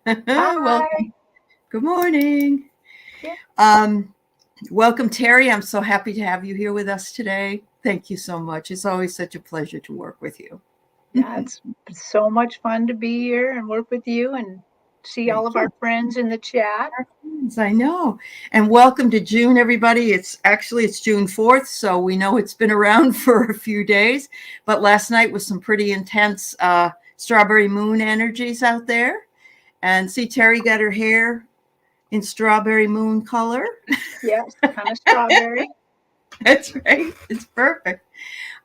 Hi. Welcome. Good morning. Yeah, Um, Welcome, Terri. I'm so happy to have you here with us today. Thank you so much. It's always such a pleasure to work with you. yeah, it's so much fun to be here and work with you and see all Thank of our you. friends in the chat. I know. And welcome to June, everybody. It's June 4th, so we know it's been around for a few days. But last night was some pretty intense strawberry moon energies out there. And see, Terri got her hair in strawberry moon color. Yes, kind of strawberry. That's right. It's perfect.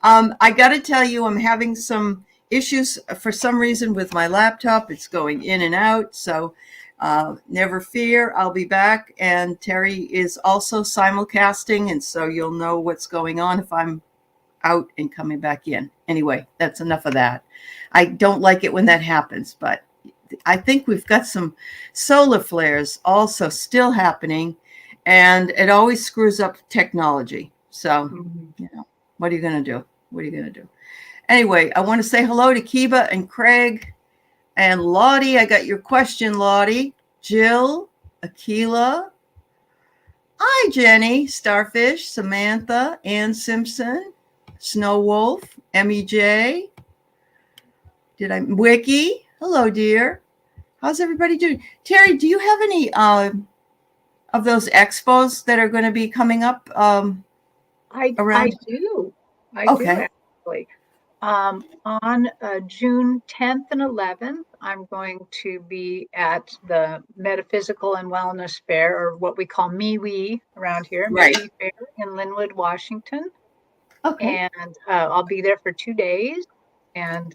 I got to tell you, I'm having some issues for some reason with my laptop. It's going in and out. So never fear, I'll be back. And Terri is also simulcasting. And so you'll know what's going on if I'm out and coming back in. Anyway, that's enough of that. I don't like it when that happens, but I think we've got some solar flares also still happening. And it always screws up technology. So, Mhm. what are you going to do? What are you going to do? Anyway, I want to say hello to Kiba and Craig and Lottie. I got your question, Lottie. Jill, Akila. Hi, Jenny, Starfish, Samantha, Ann Simpson, Snow Wolf, Emmy J. Wiki? Hello, dear. How's everybody doing? Terri, do you have any of those expos that are going to be coming up I around? do. I do Okay. actually. On June 10th and 11th, I'm going to be at the Metaphysical and Wellness Fair, or what we call MeWe around here, Right. MeWe Fair in Linwood, Washington. Okay. And I'll be there for 2 days. And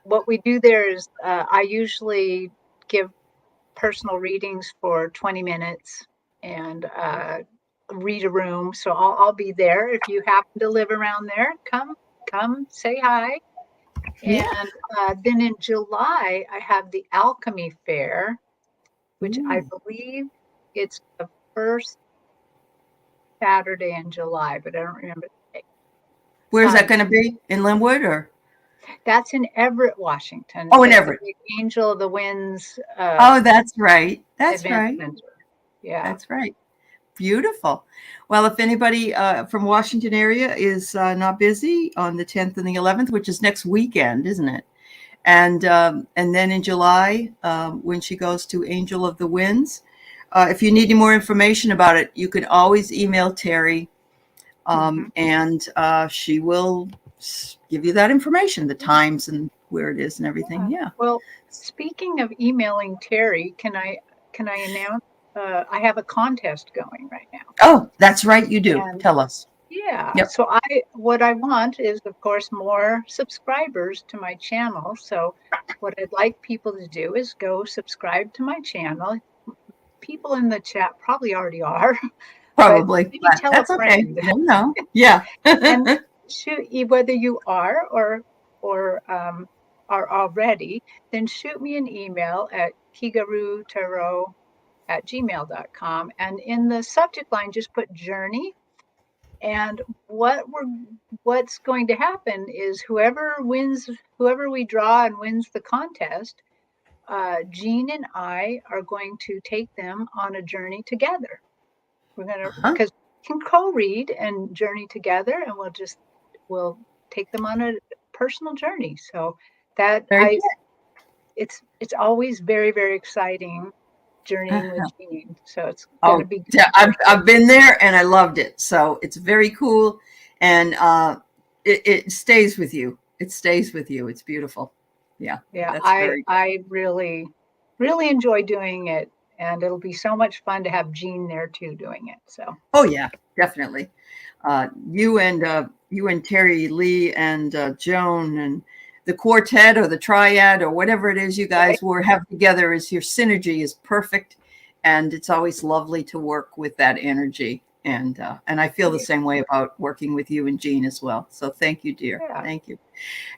what we do there is I usually give personal readings for 20 minutes and read a room. So I'll be there. If you happen to live around there, come say hi. Yeah. And then in July, I have the Alchemy Fair, which I Ooh. believe it's the first Saturday in July, but I don't remember the date. Where's that Um, going to be? In Linwood or? that's in Everett, Washington, Oh, in at the Everett. big Angel of the Winds Oh, that's right. That's event right. center. Yeah. That's right. Beautiful. Well, if anybody from Washington area is not busy on the 10th and the 11th, which is next weekend, isn't it? And then in July, when she goes to Angel of the Winds, if you need any more information about it, you can always email Terri, Mhm. and she will give you that information, the times and where it is and everything. Yeah. Yeah. Well, speaking of emailing Terri, can I announce I have a contest going right now? Oh, that's right. You do. And Tell us. yeah, Yep. so I what I want is of course more subscribers to my channel. So what I'd like people to do is go subscribe to my channel. People in the chat probably already are, but Probably, maybe but tell a that's okay. friend. You don't know. Yeah. And shoot whether you are or are already, then shoot me an email at kigarutaro@gmail.com. And in the subject line, just put journey. And what's going to happen is whoever we draw and wins the contest, Jean and I are going to take them on a journey together. We're gonna Uh-huh. because we can co-read and journey together, and we'll take them on a personal journey. So that Very I good. it's always very, very exciting journeying with Uh-huh. Jean. So it's gonna Oh, be yeah, good for I've been there and I loved it. So it's very cool, and it stays with you. It stays with you. It's beautiful. Yeah, yeah, that's I very good. I really, really enjoy doing it, and it'll be so much fun to have Jean there too doing it. So Oh yeah, definitely. You and Terri Lee and Joan and the quartet or the triad or whatever it is you right. guys were have together is your synergy is perfect, and it's always lovely to work with that energy. And I feel the Yeah. same way about working with you and Jean as well. So thank you, dear. Yeah. Thank you.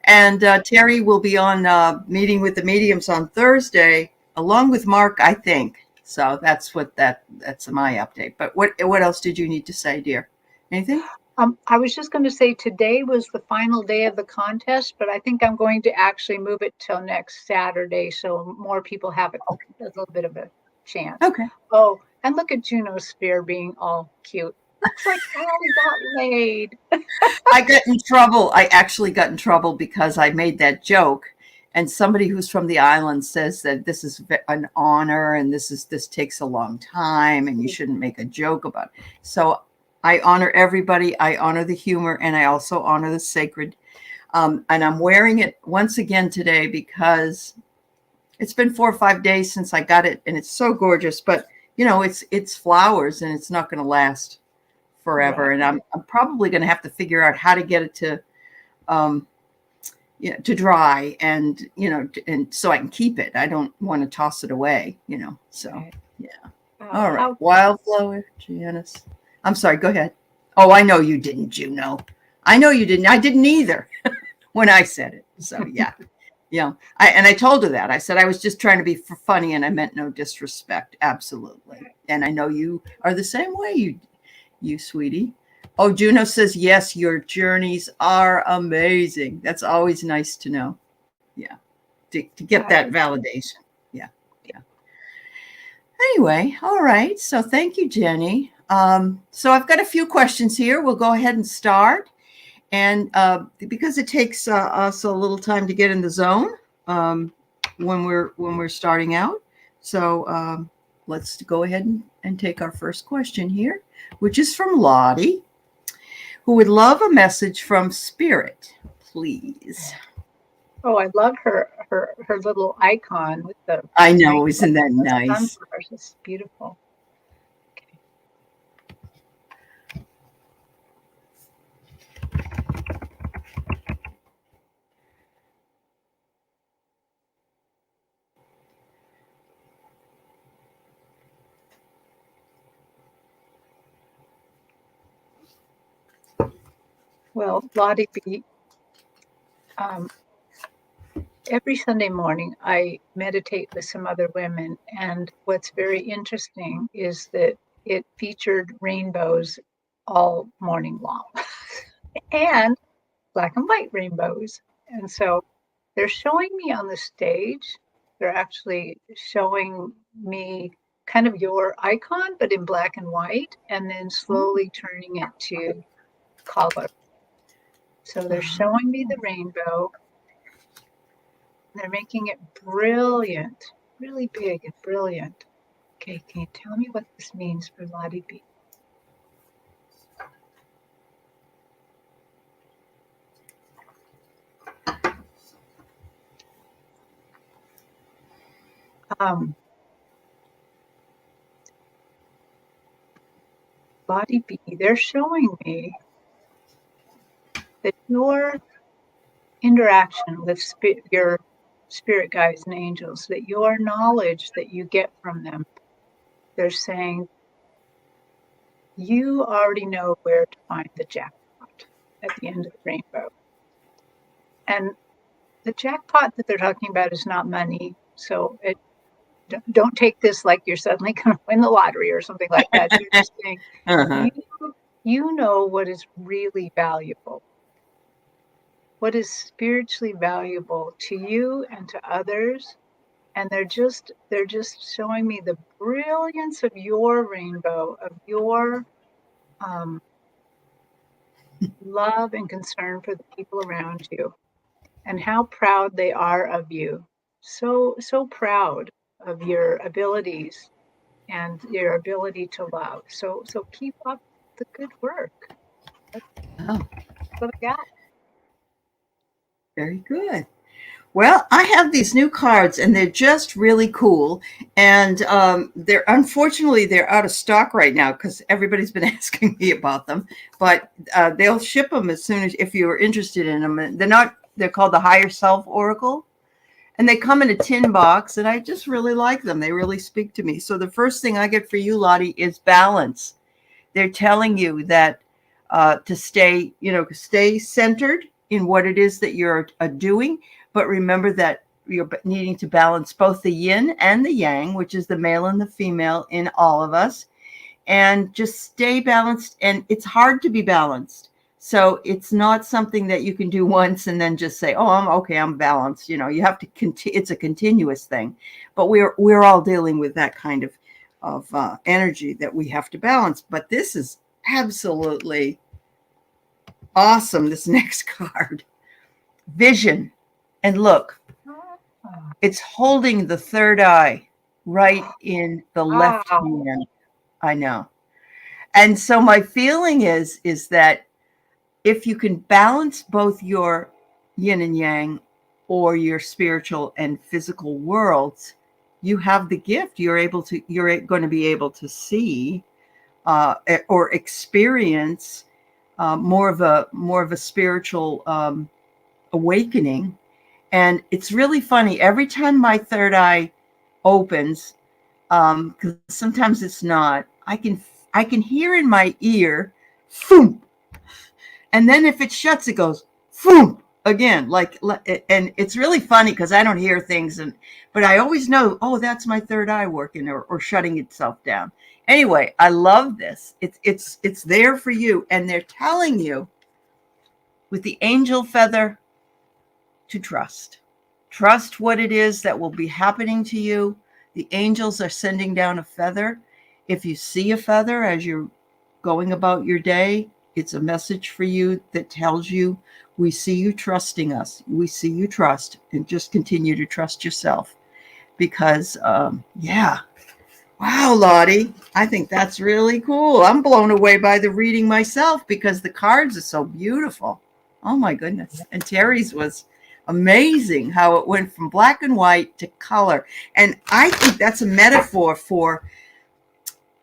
Yeah. And Terri will be on meeting with the mediums on Thursday, along with Mark, I think. So that's my update. But what else did you need to say, dear? Anything? I was just going to say today was the final day of the contest, but I think I'm going to actually move it till next Saturday so more people have a little bit of a chance. Okay. Oh, and look at Juno's spear being all cute. Looks like Allie got laid. I got in trouble. I actually got in trouble because I made that joke, and somebody who's from the island says that this is an honor and this takes a long time and you shouldn't make a joke about it. So I honor everybody. I honor the humor, and I also honor the sacred. And I'm wearing it once again today because it's been 4 or 5 days since I got it, and it's so gorgeous. But it's flowers, and it's not going to last forever. Right. And I'm probably going to have to figure out how to get it to dry, and and so I can keep it. I don't want to toss it away. So Right. yeah. All right, How wildflower, Janice. I'm sorry. Go ahead. Oh, I know you didn't, Juno. I know you didn't. I didn't either when I said it. So yeah. I told her that. I said I was just trying to be funny, and I meant no disrespect. Absolutely. And I know you are the same way, you sweetie. Oh, Juno says, yes, your journeys are amazing. That's always nice to know. Yeah. To get that validation. Yeah. Yeah. Anyway, all right. So thank you, Jenny. So I've got a few questions here. We'll go ahead and start. And because it takes us a little time to get in the zone when we're starting out. So let's go ahead and take our first question here, which is from Lottie, who would love a message from Spirit, please. Oh, I love her little icon with the I know, isn't that nice? sunflowers. It's beautiful. Okay. Well, Lottie B, every Sunday morning I meditate with some other women, and what's very interesting is that it featured rainbows all morning long and black and white rainbows. And so they're showing me on the stage, they're actually showing me kind of your icon, but in black and white, and then slowly turning it to color. So they're showing me the rainbow. They're making it brilliant, really big and brilliant. Okay, can you tell me what this means for Lottie B? Lottie B, they're showing me that your interaction with your spirit guides and angels, that your knowledge that you get from them, they're saying you already know where to find the jackpot at the end of the rainbow. And the jackpot that they're talking about is not money. So don't take this like you're suddenly going to win the lottery or something like that. You're just saying, you know what is really valuable, what is spiritually valuable to you and to others. And they're just showing me the brilliance of your rainbow, of your love and concern for the people around you, and how proud they are of you. So proud of your abilities and your ability to love. So keep up the good work. That's what I got. Very good. Well, I have these new cards, and they're just really cool. And they're unfortunately they're out of stock right now because everybody's been asking me about them. But they'll ship them as soon as if you're interested in them. They're called the Higher Self Oracle, and they come in a tin box. And I just really like them. They really speak to me. So the first thing I get for you, Lottie, is balance. They're telling you that to stay centered in what it is that you're doing. But remember that you're needing to balance both the yin and the yang, which is the male and the female in all of us. and just stay balanced. And it's hard to be balanced. So it's not something that you can do once and then just say, "Oh, I'm okay, I'm balanced." You know, you have to it's a continuous thing. But we're all dealing with that kind of energy that we have to balance. But this is absolutely awesome. This next card, vision, and look, it's holding the third eye right in the left Wow. hand. I know. And so my feeling is that if you can balance both your yin and yang or your spiritual and physical worlds, you have the gift. You're going to be able to see or experience more of a spiritual awakening. And it's really funny. Every time my third eye opens, because sometimes it's not, I can hear in my ear, "Foom," and then if it shuts, it goes "Foom" again. And it's really funny because I don't hear things, but I always know, oh, that's my third eye working or shutting itself down. Anyway, I love this. It's there for you, and they're telling you with the angel feather to trust. Trust what it is that will be happening to you. The angels are sending down a feather. If you see a feather as you're going about your day, it's a message for you that tells you, we see you trusting us. We see you trust, and just continue to trust yourself. Because, yeah. Wow, Lottie, I think that's really cool. I'm blown away by the reading myself because the cards are so beautiful. Oh my goodness. And Terry's was amazing how it went from black and white to color. And I think that's a metaphor for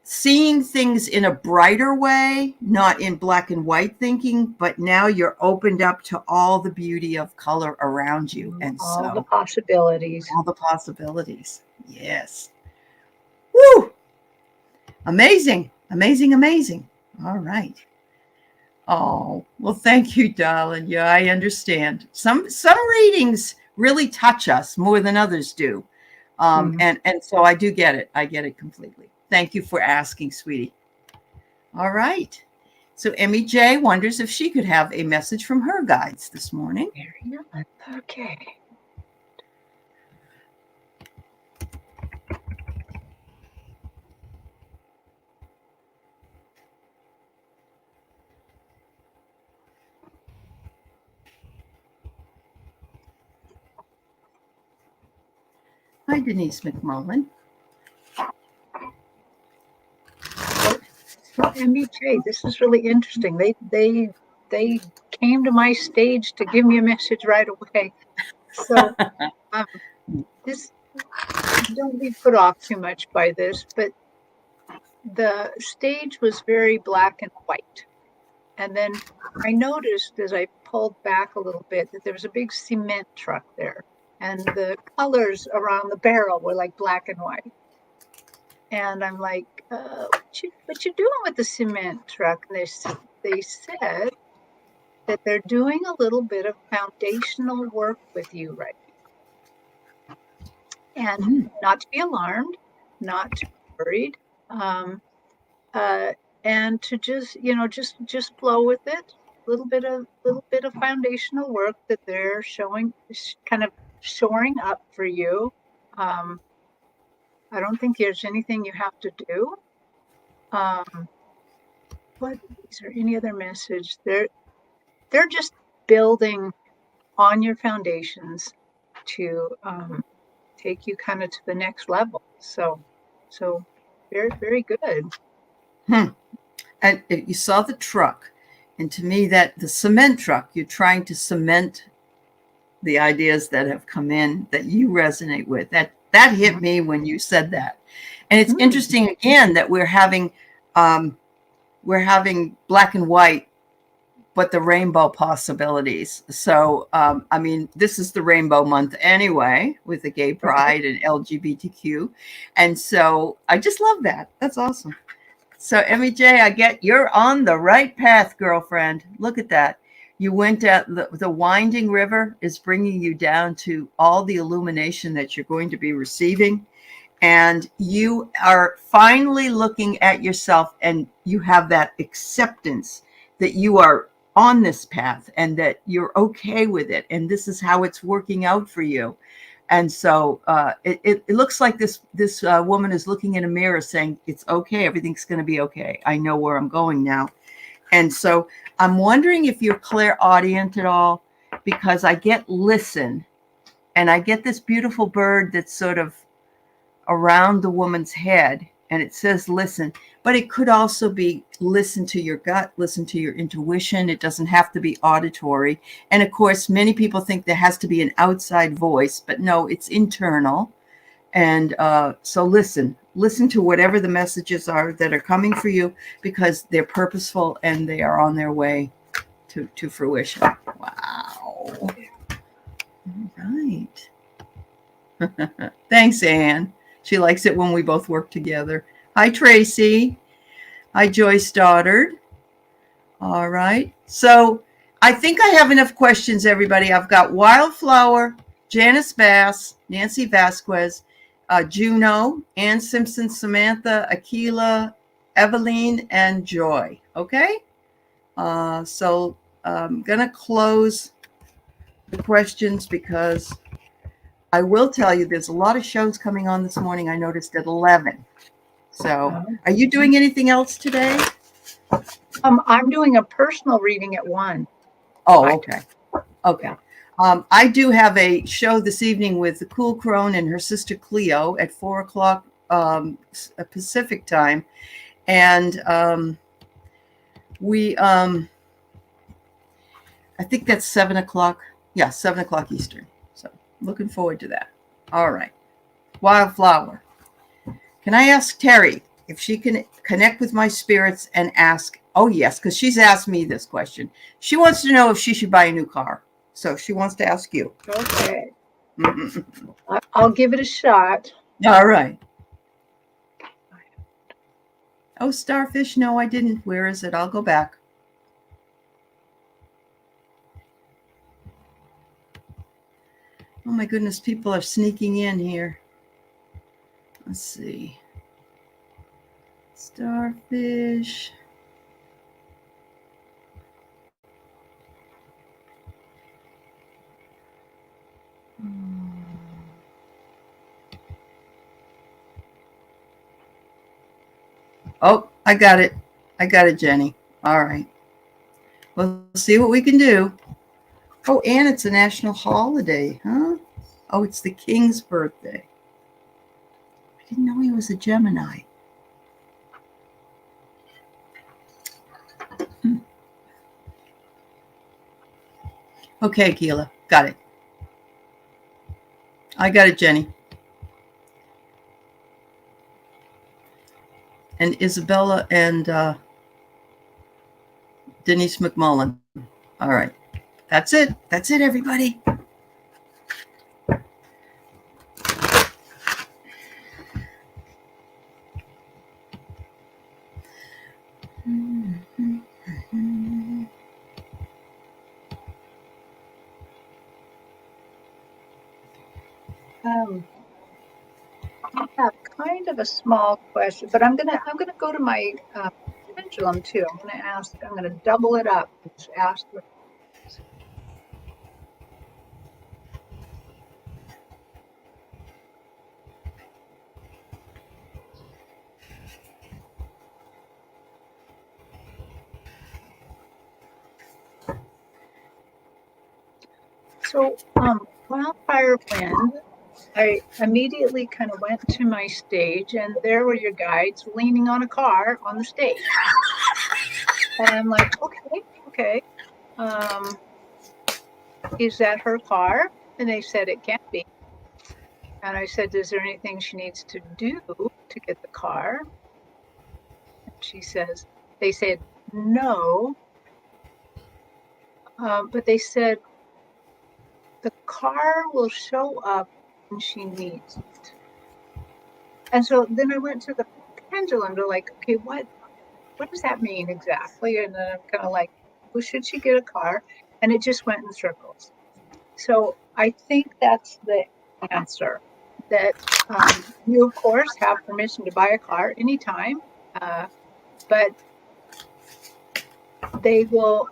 seeing things in a brighter way, not in black and white thinking, but now you're opened up to all the beauty of color around you. And All the so possibilities. all the possibilities. Yes. Woo! Amazing, amazing, amazing. All right. Oh, well, thank you, darling. Yeah, I understand. Some readings really touch us more than others do. And so I do get it. I get it completely. Thank you for asking, sweetie. All right. So Emmy J wonders if she could have a message from her guides this morning. Very nice. Okay. Hi, Denise McMullen. Emmy J, this is really interesting. They came to my stage to give me a message right away. So this don't be put off too much by this, but the stage was very black and white. And then I noticed as I pulled back a little bit that there was a big cement truck there. And the colors around the barrel were like black and white. And I'm like, what you doing with the cement truck? And they said that they're doing a little bit of foundational work with you right now. And not to be alarmed, not to be worried, and to just flow with it. Little bit of foundational work that they're showing, kind of shoring up for you. I don't think there's anything you have to do. What is there any other message? They're just building on your foundations to take you kind of to the next level. So very, very good. And you saw the truck. And to me, that the cement truck, you're trying to cement the ideas that have come in that you resonate with. That hit me when you said that. And it's interesting again that we're having black and white, but the rainbow possibilities. So I mean, this is the rainbow month anyway, with the gay pride and LGBTQ. And so I just love that. That's awesome. So Emmy J, I get you're on the right path, girlfriend. Look at that. You went at the winding river is bringing you down to all the illumination that you're going to be receiving. and you are finally looking at yourself, and you have that acceptance that you are on this path and that you're okay with it, and this is how it's working out for you. And so it looks like this woman is looking in a mirror saying, it's okay, everything's going to be okay, I know where I'm going now. And so I'm wondering if you're clairaudient at all, because I get listen, and I get this beautiful bird that's sort of around the woman's head, and it says listen, but it could also be listen to your gut, listen to your intuition. It doesn't have to be auditory. And of course, many people think there has to be an outside voice, but no, it's internal. And so listen to whatever the messages are that are coming for you, because they're purposeful and they are on their way to fruition. Wow. All right. Thanks, Anne. She likes it when we both work together. Hi, Tracy. Hi, Joyce Stoddard. All right. So I think I have enough questions, everybody. I've got Wildflower, Janice Bass, Nancy Vasquez, Juno, Ann Simpson, Samantha, Akila, Eveline, and Joy. Okay? So I'm going to close the questions, because I will tell you there's a lot of shows coming on this morning. I noticed at 11. So are you doing anything else today? I'm doing a personal reading at 1. Oh, okay. Okay. Yeah. I do have a show this evening with the Cool Crone and her sister Cleo at 4 o'clock Pacific time. And I think that's 7 o'clock. Yeah, 7 o'clock Eastern. So looking forward to that. All right. Wildflower. Can I ask Terri if she can connect with my spirits and ask? Oh, yes, because she's asked me this question. She wants to know if she should buy a new car. So she wants to ask you. Okay. I'll give it a shot. All right. Oh, Starfish, no, I didn't. Where is it? I'll go back. Oh, my goodness, people are sneaking in here. Let's see. Starfish. Oh, I got it. I got it, Jenny. All right. We'll see what we can do. Oh, and it's a national holiday, huh? Oh, it's the king's birthday. I didn't know he was a Gemini. Okay, Keela. Got it. I got it, Jenny. And Isabella and Denise McMullen. All right. That's it. That's it, everybody. I have kind of a small question, but I'm gonna go to my pendulum too. I'm gonna double it up and just ask. So, Wildfire Wind, I immediately kind of went to my stage, and there were your guides leaning on a car on the stage. And I'm like, okay. Is that her car? And they said it can't be. And I said, is there anything she needs to do to get the car? And they said, no. But they said, the car will show up when she needs it. And so then I went to the pendulum to like, okay, what does that mean exactly? And then I'm kind of like, well, should she get a car? And it just went in circles. So I think that's the answer. that you, of course, have permission to buy a car anytime, but they will.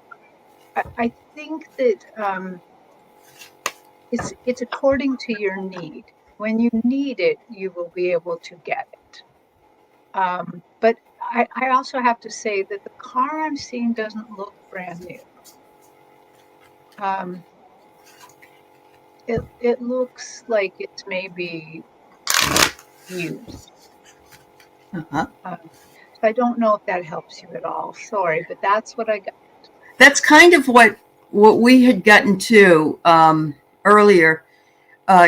I think that it's according to your need. When you need it, you will be able to get it. But I also have to say that the car I'm seeing doesn't look brand new. Um, it looks like it's maybe used. Uh-huh. So I don't know if that helps you at all. Sorry, but that's what I got. That's kind of what we had gotten to earlier.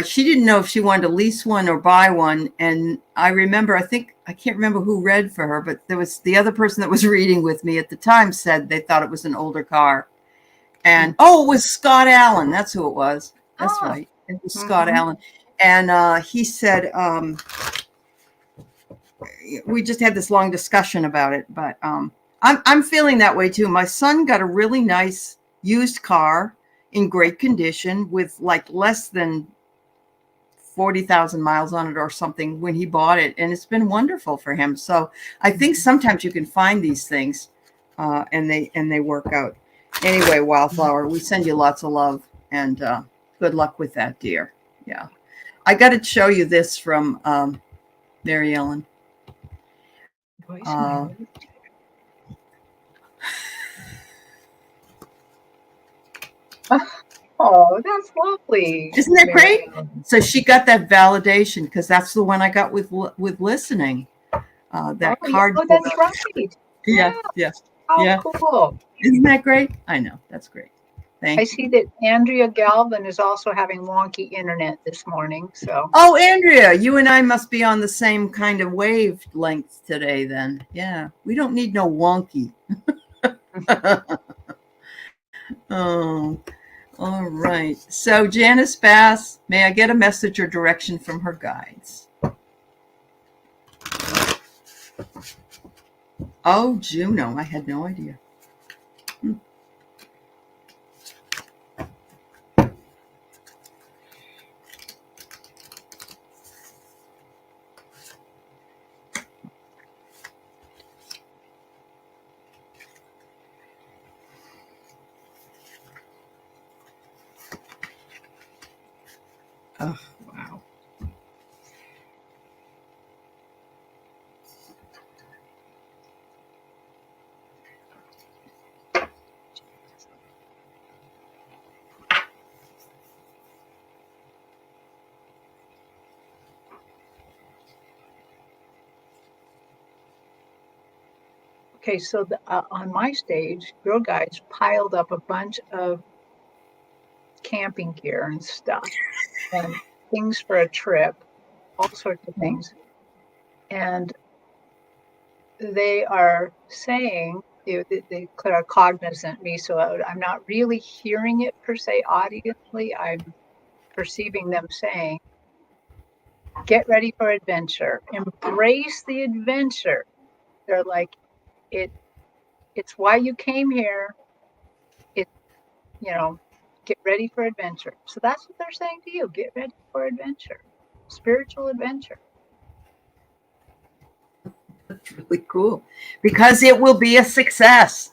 She didn't know if she wanted to lease one or buy one, and I remember, I can't remember who read for her, but there was the other person that was reading with me at the time said they thought it was an older car, and it was Scott Allen. That's who it was. That's Oh, right. It was Scott Allen, and he said we just had this long discussion about it, but I'm feeling that way too. My son got a really nice used car in great condition with like less than 40,000 miles on it or something when he bought it, and it's been wonderful for him. So I think sometimes you can find these things, and they work out. Anyway, Wildflower, we send you lots of love, and good luck with that, dear. Yeah, I got to show you this from Mary Ellen. Oh, that's lovely. Isn't that great? So she got that validation because that's the one I got with listening. That card. Oh, that's right. Yeah. How cool. Isn't that great? I know. That's great. Thank you. I see that Andrea Galvin is also having wonky internet this morning. So. Oh, Andrea, you and I must be on the same kind of wavelength today then. Yeah. We don't need no wonky. Oh, all right. So Janice Bass, may I get a message or direction from her guides? Oh, Juno. I had no idea. Oh, wow. Okay, so on my stage, Girl Guides piled up a bunch of camping gear and stuff and things for a trip, all sorts of things. And they are saying, they are cognizant me, so I'm not really hearing it per se audibly. I'm perceiving them saying, get ready for adventure, embrace the adventure. They're like, it's why you came here. It, get ready for adventure. So that's what they're saying to you. Get ready for adventure, spiritual adventure. That's really cool because it will be a success.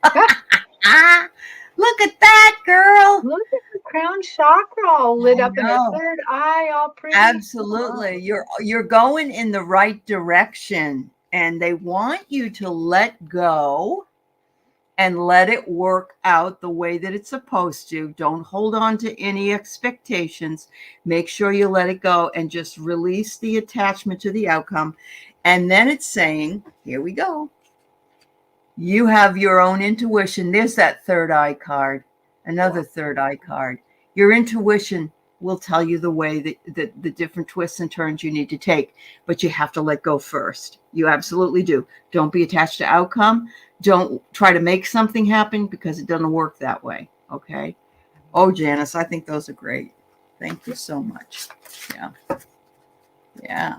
Look at that, girl. Look at the crown chakra all lit up and her third eye all pretty. Absolutely. You're going in the right direction, and they want you to let go and let it work out the way that it's supposed to. Don't hold on to any expectations. Make sure you let it go and just release the attachment to the outcome. And then it's saying, here we go. You have your own intuition. There's that third eye card, another third eye card. Your intuition will tell you the way that the different twists and turns you need to take, but you have to let go first. You absolutely do. Don't be attached to outcome. Don't try to make something happen because it doesn't work that way. Okay. Oh, Janice, I think those are great. Thank you so much. Yeah. Yeah.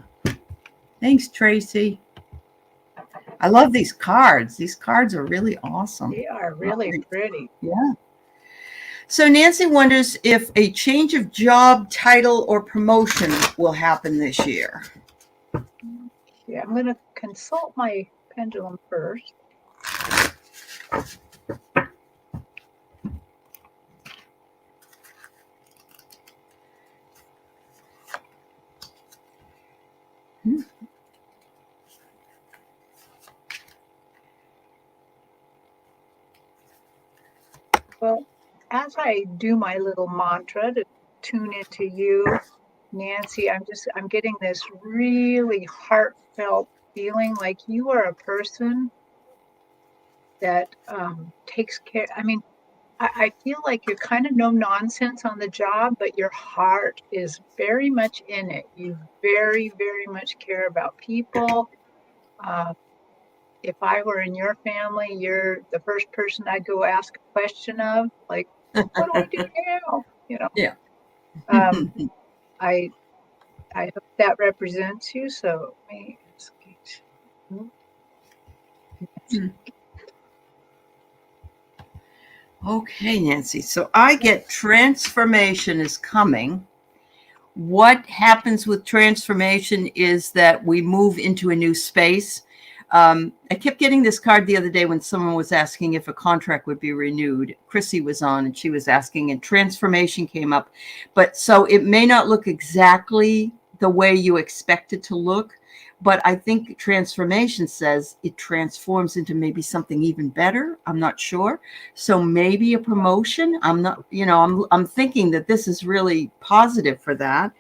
Thanks, Tracy. I love these cards. These cards are really awesome. They are really pretty. Yeah. So Nancy wonders if a change of job, title, or promotion will happen this year. Yeah, I'm going to consult my pendulum first. Well, as I do my little mantra to tune into you, Nancy, I'm getting this really heartfelt feeling like you are a person that takes care. I mean, I feel like you're kind of no nonsense on the job, but your heart is very much in it. You very, very much care about people. Uh, if I were in your family, you're the first person I'd go ask a question of, like, what do we do now? Yeah. Um, I I hope that represents you. So let me ask you. Okay, Nancy. So I get transformation is coming. What happens with transformation is that we move into a new space. I kept getting this card the other day when someone was asking if a contract would be renewed. Chrissy was on and she was asking, and transformation came up. But so it may not look exactly the way you expect it to look, but I think transformation says it transforms into maybe something even better. I'm not sure. So maybe a promotion. I'm not, I'm thinking that this is really positive for that.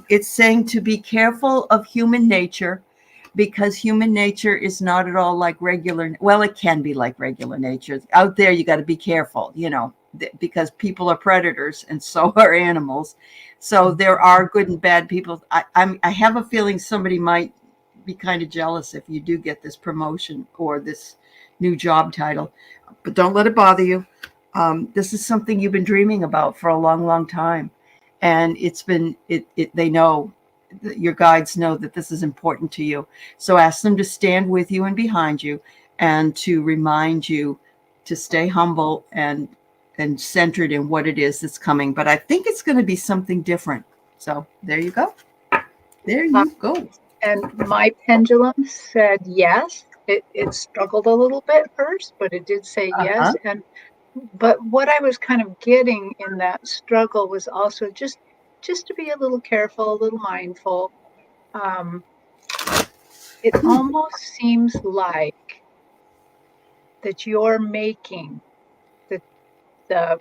It's saying to be careful of human nature, because human nature is not at all like regular. Well, it can be like regular nature. Out there, you got to be careful, because people are predators and so are animals. So there are good and bad people. I have a feeling somebody might be kind of jealous if you do get this promotion or this new job title, but don't let it bother you. This is something you've been dreaming about for a long, long time. And they know, your guides know that this is important to you. So ask them to stand with you and behind you, and to remind you to stay humble and centered in what it is that's coming. But I think it's going to be something different. So there you go. There you go. And my pendulum said yes. It struggled a little bit first, but it did say yes. But what I was kind of getting in that struggle was also just to be a little careful, a little mindful. It almost seems like that you're making the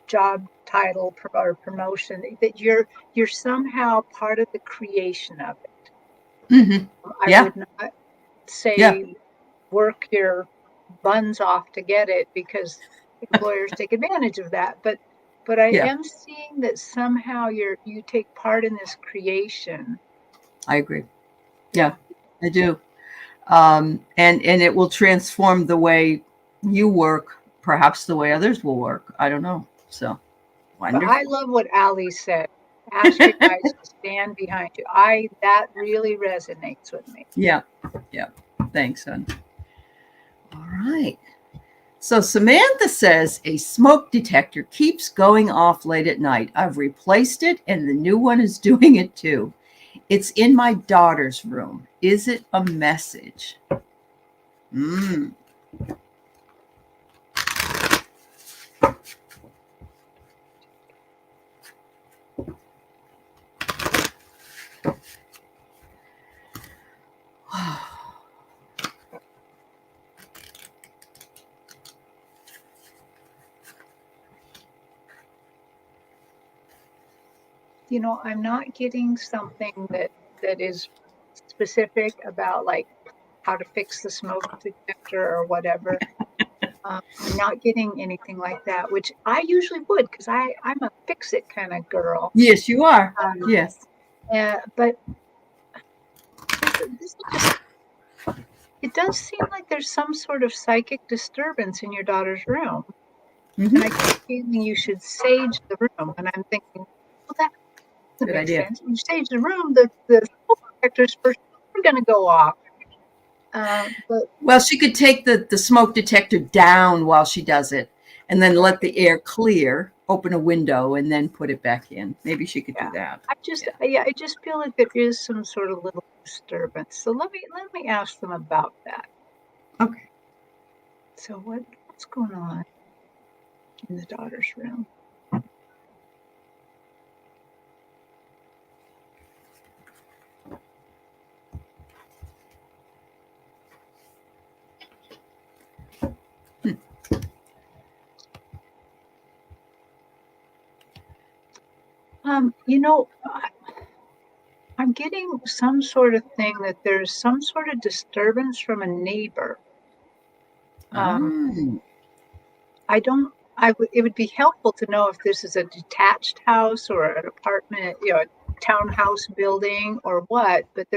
job title or promotion, that you're somehow part of the creation of it. Mm-hmm. I would not say Yeah. work your buns off to get it, because employers take advantage of that. But I Yeah. am seeing that somehow you take part in this creation. I agree. Yeah, I do. And it will transform the way you work, perhaps the way others will work. I don't know. So But I wonderful. love what Ali said. Ask your guys to stand behind you. That really resonates with me. Yeah. Yeah. Thanks, hon. All right. So Samantha says a smoke detector keeps going off late at night. I've replaced it and the new one is doing it too. It's in my daughter's room. Is it a message? Mm. I'm not getting something that is specific about like how to fix the smoke detector or whatever. I'm not getting anything like that, which I usually would, because I'm a fix it kind of girl. Yes, you are. Yes. But this just, it does seem like there's some sort of psychic disturbance in your daughter's room. Mm-hmm. And I keep feeling you should sage the room. And I'm thinking, well, that Good makes idea. sense. You sage the room, the smoke detectors first are going to go off. But Well, she could take the smoke detector down while she does it, and then let the air clear, open a window, and then put it back in. Maybe she could do that. I just feel like there is some sort of little disturbance. So let me ask them about that. Okay. So what's going on in the daughter's room? You know, I'm getting some sort of thing that there's some sort of disturbance from a neighbor. Oh. It would be helpful to know if this is a detached house or an apartment, a townhouse building or what, but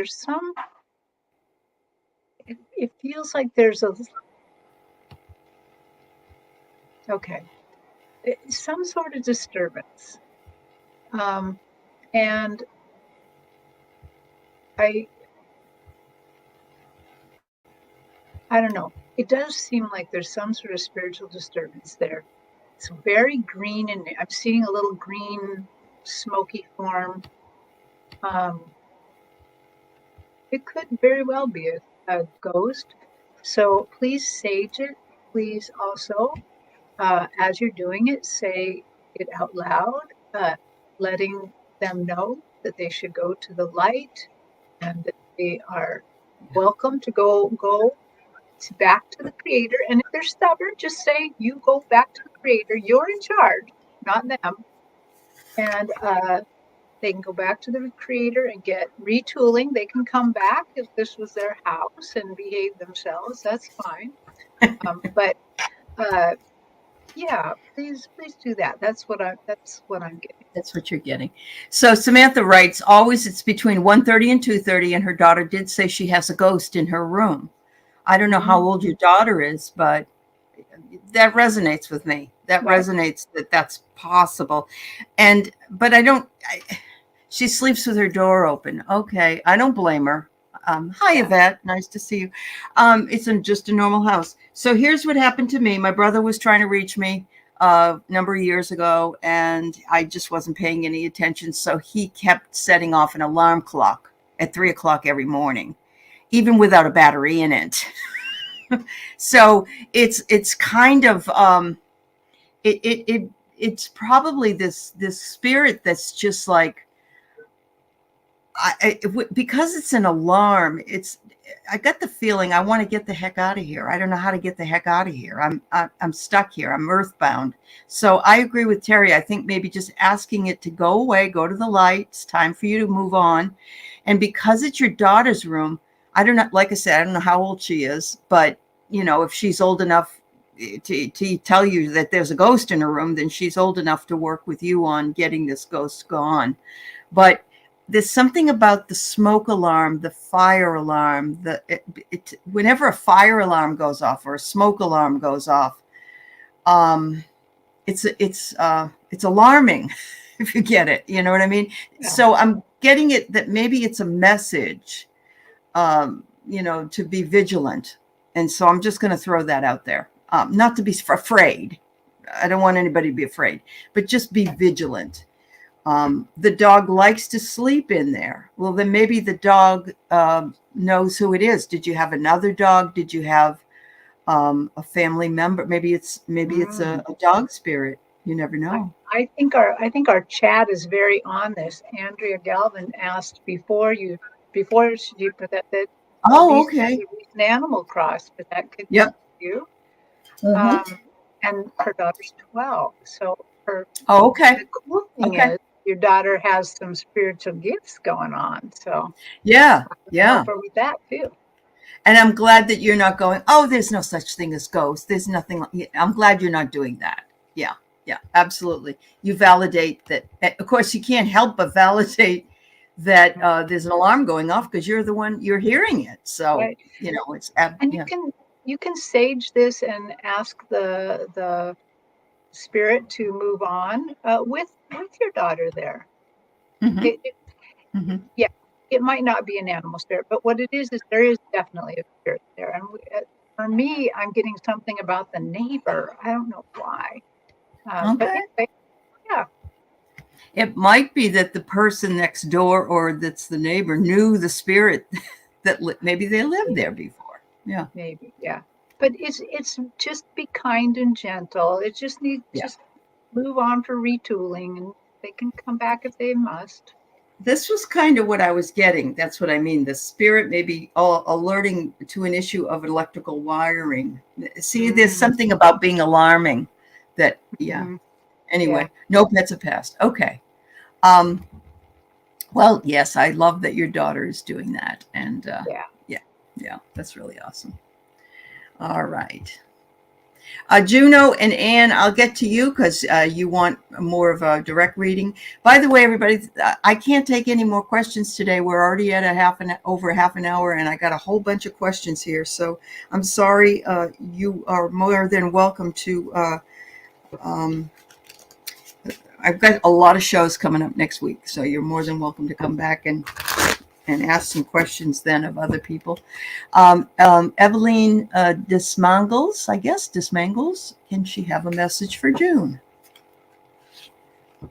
it feels like there's some sort of disturbance. And I don't know. It does seem like there's some sort of spiritual disturbance there. It's very green, and I'm seeing a little green smoky form. It could very well be a ghost. So please sage it. Please also, as you're doing it, say it out loud, letting them know that they should go to the light and that they are welcome to go back to the creator. And if they're stubborn, just say, you go back to the creator. You're in charge, not them. And they can go back to the creator and get retooling. They can come back if this was their house and behave themselves. That's fine. But yeah, please do that. That's what I'm getting. That's what you're getting. So Samantha writes, always it's between 1:30 and 2:30, and her daughter did say she has a ghost in her room. I don't know how old your daughter is, but that resonates with me. That resonates that's possible. But she sleeps with her door open. Okay. I don't blame her. Hi, Yvette. Nice to see you. It's just a normal house. So here's what happened to me. My brother was trying to reach me a number of years ago, and I just wasn't paying any attention. So he kept setting off an alarm clock at 3:00 every morning, even without a battery in it. So it's kind of it's probably this spirit that's just like because it's an alarm. I got the feeling I want to get the heck out of here. I don't know how to get the heck out of here. I'm stuck here. I'm earthbound. So I agree with Terri. I think maybe just asking it to go away, go to the light. It's time for you to move on. And because it's your daughter's room, I don't know. Like I said, I don't know how old she is, but if she's old enough to tell you that there's a ghost in her room, then she's old enough to work with you on getting this ghost gone. But there's something about the smoke alarm, the fire alarm, whenever a fire alarm goes off or a smoke alarm goes off, it's alarming if you get it. You know what I mean? Yeah. So I'm getting it that maybe it's a message, to be vigilant. And so I'm just going to throw that out there. Not to be afraid. I don't want anybody to be afraid, but just be vigilant. The dog likes to sleep in there. Well, then maybe the dog knows who it is. Did you have another dog? Did you have a family member? Maybe it's a dog spirit. You never know. I think our chat is very on this. Andrea Galvin asked before you put that oh, okay, an animal cross, but that could be you. Mm-hmm. And her daughter's 12. So the cool thing is your daughter has some spiritual gifts going on. So help her with that too. And I'm glad that you're not going, oh, there's no such thing as ghosts. There's nothing. I'm glad you're not doing that. Yeah, absolutely. You validate that. Of course, you can't help but validate that there's an alarm going off because you're the one, you're hearing it. So, it's. And you can sage this and ask the spirit to move on with your daughter there. Mm-hmm. It might not be an animal spirit, but what it is there is definitely a spirit there. And for me, I'm getting something about the neighbor. I don't know why. But Okay. anyway, yeah, It might be that the person next door or that's the neighbor knew the spirit that maybe they lived there before. Yeah. maybe, yeah. But it's just be kind and gentle. It just needs Yeah. just move on for retooling, and they can come back if they must. This was kind of what I was getting. That's what I mean. The spirit may be all alerting to an issue of electrical wiring. See, there's Mm, something about being alarming that, yeah. mhm, yeah, Anyway, no pets have passed. Okay. Um, well, yes, I love that your daughter is doing that. And yeah. yeah, yeah, that's really awesome. All right. Juno and Anne, I'll get to you because you want more of a direct reading. By the way, everybody, I can't take any more questions today. We're already at over half an hour, and I got a whole bunch of questions here. So I'm sorry. You are more than welcome to. Um, I've got a lot of shows coming up next week, so you're more than welcome to come back and ask some questions then of other people. Eveline Dismangles, I guess, Dismangles, can she have a message for June?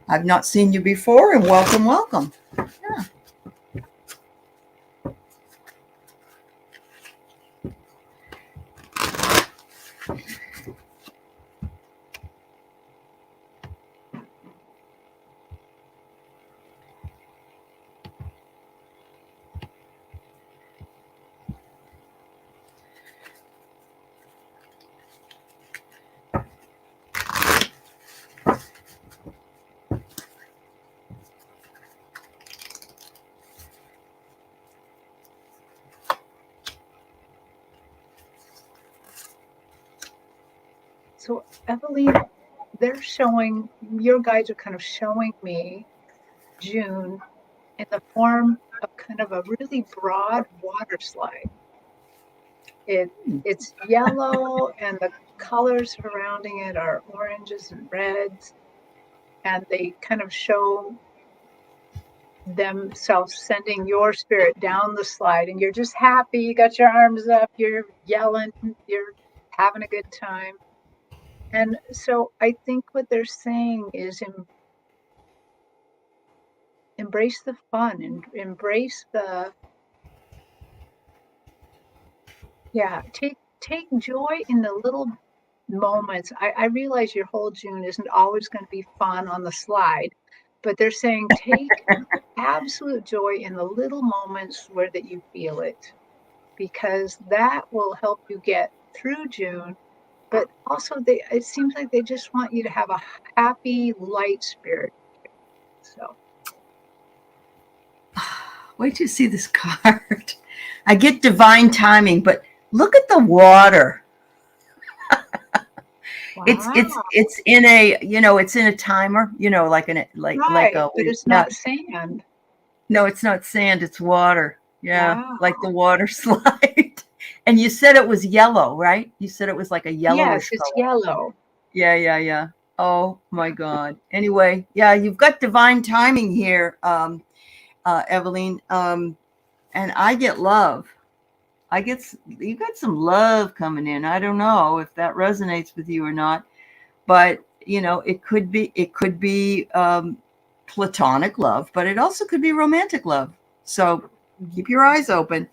I've not seen you before, and welcome, welcome. Yeah. So, Eveline, they're showing, your guides are kind of showing me June in the form of kind of a really broad water slide. It's yellow, and the colors surrounding it are oranges and reds, and they kind of show themselves sending your spirit down the slide, and you're just happy, you got your arms up, you're yelling, you're having a good time. And so I think what they're saying is embrace the fun and embrace the, yeah, take joy in the little moments. I realize your whole June isn't always going to be fun on the slide, but they're saying take absolute joy in the little moments where that you feel it, because that will help you get through June. But also, it seems like they just want you to have a happy, light spirit. So, Wait till you see this card. I get divine timing, but look at the water. wow, It's in a, it's in a timer, like right, a, but it's yeah. not sand. No, it's not sand, it's water. Yeah, like the Wow. water slide. And you said it was yellow, right? You said it was like a Yes, yellowish it's color. yellow. Yeah, yeah, yeah. Oh my God. Anyway, yeah, you've got divine timing here, Eveline. And I get love. You got some love coming in. I don't know if that resonates with you or not, but it could be platonic love, but it also could be romantic love. So keep your eyes open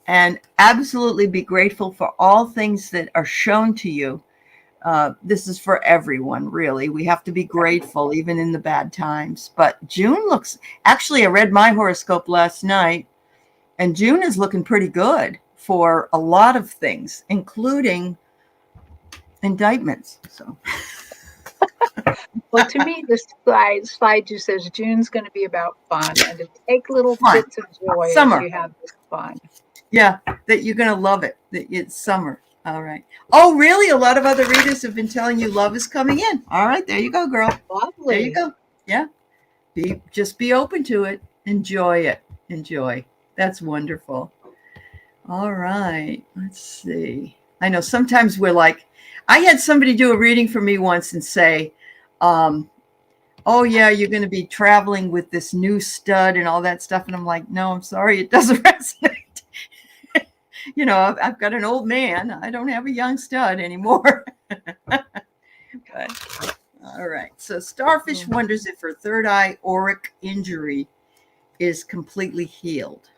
and absolutely be grateful for all things that are shown to you. This is for everyone, really. We have to be grateful even in the bad times. But June actually, I read my horoscope last night, and June is looking pretty good for a lot of things, including indictments. So Well, to me, this slide just says June's going to be about fun, and to take little fun. bits of joy as Summer. you have this fun. Yeah, that you're going to love it. That it's summer. All right. Oh, really? A lot of other readers have been telling you love is coming in. All right. There you go, girl. There you Lovely. go. Yeah. Just be open to it. Enjoy it. Enjoy. That's wonderful. All right. Let's see. I know sometimes we're like, I had somebody do a reading for me once and say, oh yeah, you're going to be traveling with this new stud and all that stuff. And I'm like, no, I'm sorry. It doesn't resonate. You know, I've got an old man. I don't have a young stud anymore. But, all right. So Starfish wonders if her third eye auric injury is completely healed.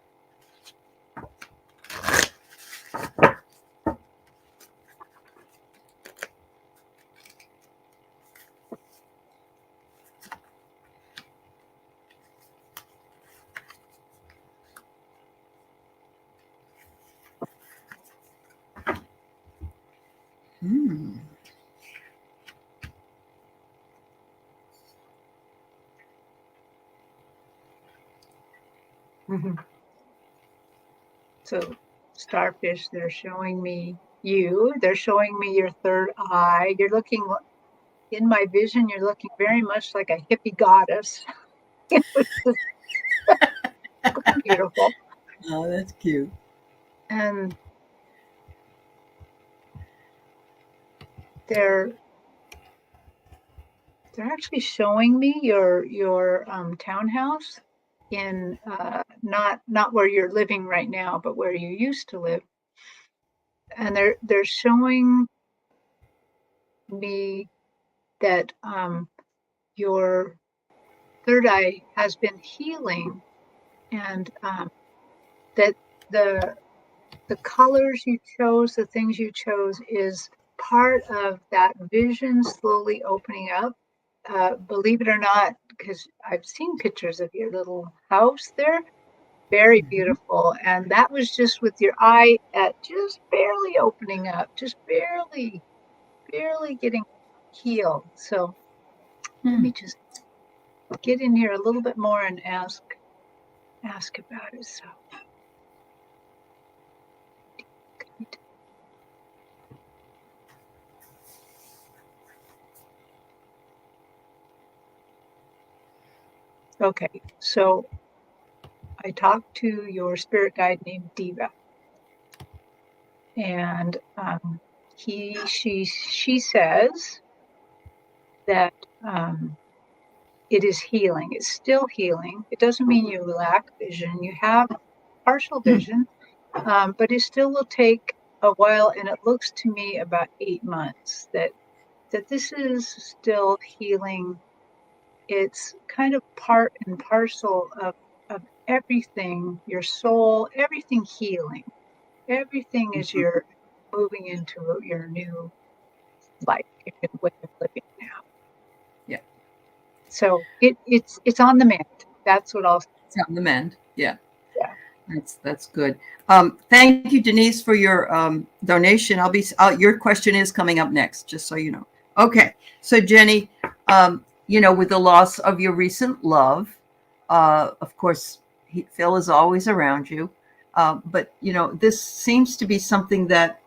Hmm. So starfish, they're showing me you. They're showing me your third eye. You're looking in my vision. You're looking very much like a hippie goddess. It was just beautiful. Oh, that's cute. And they're actually showing me your townhouse in not where you're living right now, but where you used to live. And they're showing me that your third eye has been healing, and that the colors you chose, the things you chose, is part of that vision slowly opening up. Believe it or not, because I've seen pictures of your little house there, very beautiful. And that was just with your eye at just barely opening up, just barely, barely getting healed. So let me just get in here a little bit more and ask about it. So okay, so I talked to your spirit guide named Diva, and she says that it is healing. It's still healing. It doesn't mean you lack vision. You have partial vision, but it still will take a while. And it looks to me about 8 months that this is still healing. It's kind of part and parcel of everything, your soul, everything healing. Everything is you're moving into your new life, your new way of living now. Yeah. So it's on the mend. That's what I'll say. It's on the mend. Yeah. Yeah. That's good. Thank you, Denise, for your donation. Your question is coming up next, just so you know. Okay, so Jenny, with the loss of your recent love, of course, Phil is always around you, but this seems to be something that.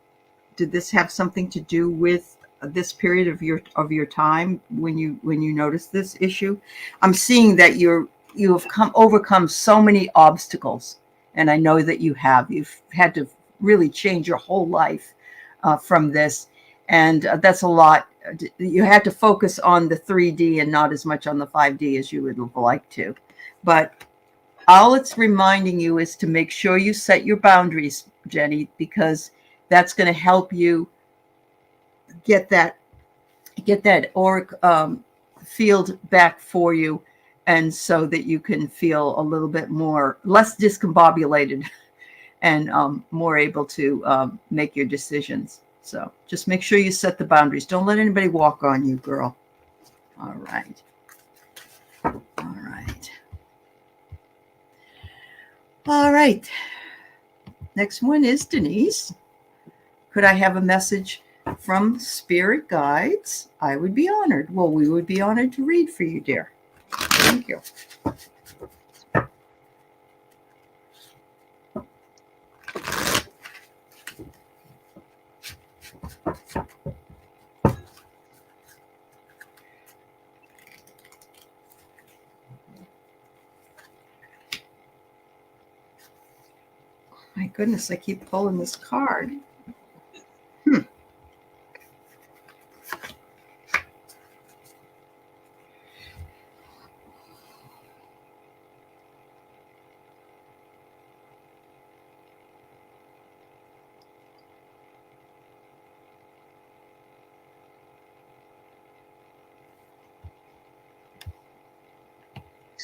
Did this have something to do with this period of your time when you noticed this issue? I'm seeing that you have overcome so many obstacles, and I know that you have. You've had to really change your whole life from this, and that's a lot. You had to focus on the 3D and not as much on the 5D as you would have liked to. But all it's reminding you is to make sure you set your boundaries, Jenny, because that's going to help you get that auric field back for you, and so that you can feel a little bit less discombobulated and more able to make your decisions. So just make sure you set the boundaries. Don't let anybody walk on you, girl. All right. All right. Next one is Denise. Could I have a message from spirit guides? I would be honored. Well, we would be honored to read for you, dear. Thank you. My goodness, I keep pulling this card.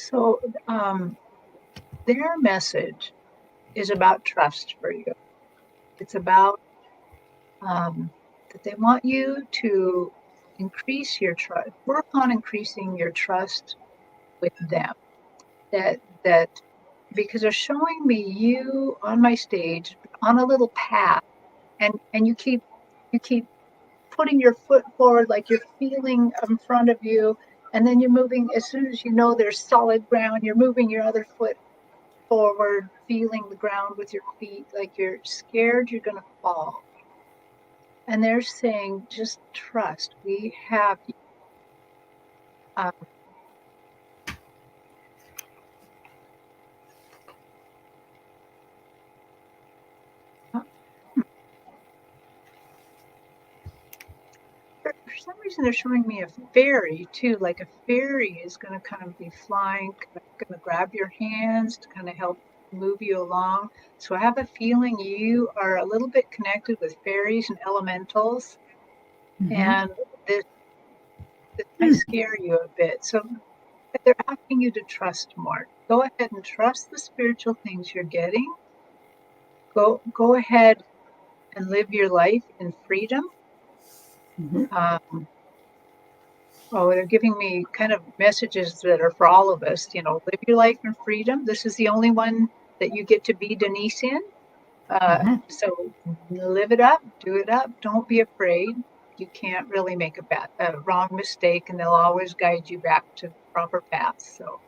So their message is about trust for you. It's about that they want you to increase your trust, work on increasing your trust with them. That because they're showing me you on my stage on a little path, and you keep putting your foot forward like you're feeling in front of you, and then you're moving as soon as you know there's solid ground, you're moving your other foot forward, feeling the ground with your feet like you're scared you're going to fall. And they're saying, just trust. We have you. Um, for some reason, they're showing me a fairy too. Like a fairy is going to kind of be flying, going to grab your hands to kind of help move you along. So I have a feeling you are a little bit connected with fairies and elementals, Mm-hmm. and this, this might scare you a bit. So they're asking you to trust more. Go ahead and trust the spiritual things you're getting. Go ahead and live your life in freedom. Mm-hmm. Um, oh, they're giving me kind of messages that are for all of us. Live your life in freedom. This is the only one that you get to be Denise in. Mm-hmm. So live it up, do it up. Don't be afraid. You can't really make a wrong mistake, and they'll always guide you back to the proper path. So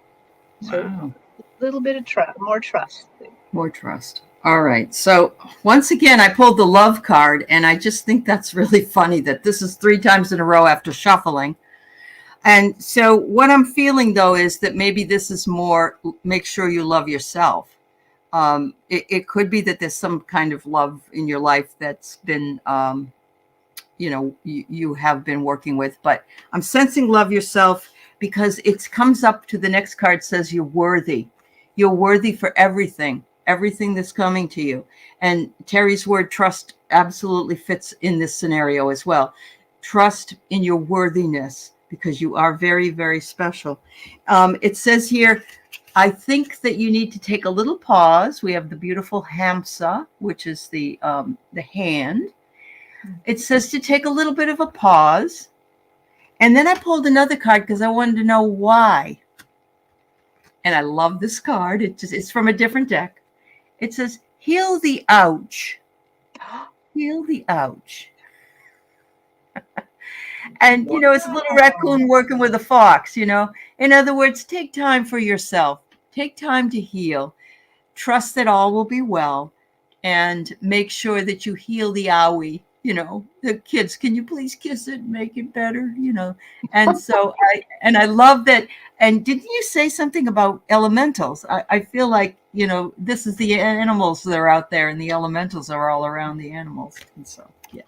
Wow. a little bit of trust, more trust. More trust. All right. So once again, I pulled the love card, and I just think that's really funny that this is 3 times in a row after shuffling. And so what I'm feeling though is that maybe this is more make sure you love yourself. It could be that there's some kind of love in your life that's been, you have been working with, but I'm sensing love yourself because it comes up to the next card says you're worthy. You're worthy for everything that's coming to you. And Terri's word trust absolutely fits in this scenario as well. Trust in your worthiness because you are very, very special. It says here, I think that you need to take a little pause. We have the beautiful Hamsa, which is the hand. It says to take a little bit of a pause. And then I pulled another card because I wanted to know why. And I love this card. It's from a different deck. It says, heal the ouch. Heal the ouch. And, it's a little raccoon working with a fox, In other words, take time for yourself. Take time to heal. Trust that all will be well. And make sure that you heal the owie. The kids, can you please kiss it and make it better? And so I love that. And didn't you say something about elementals? I feel like, this is the animals that are out there and the elementals are all around the animals. And so, yeah.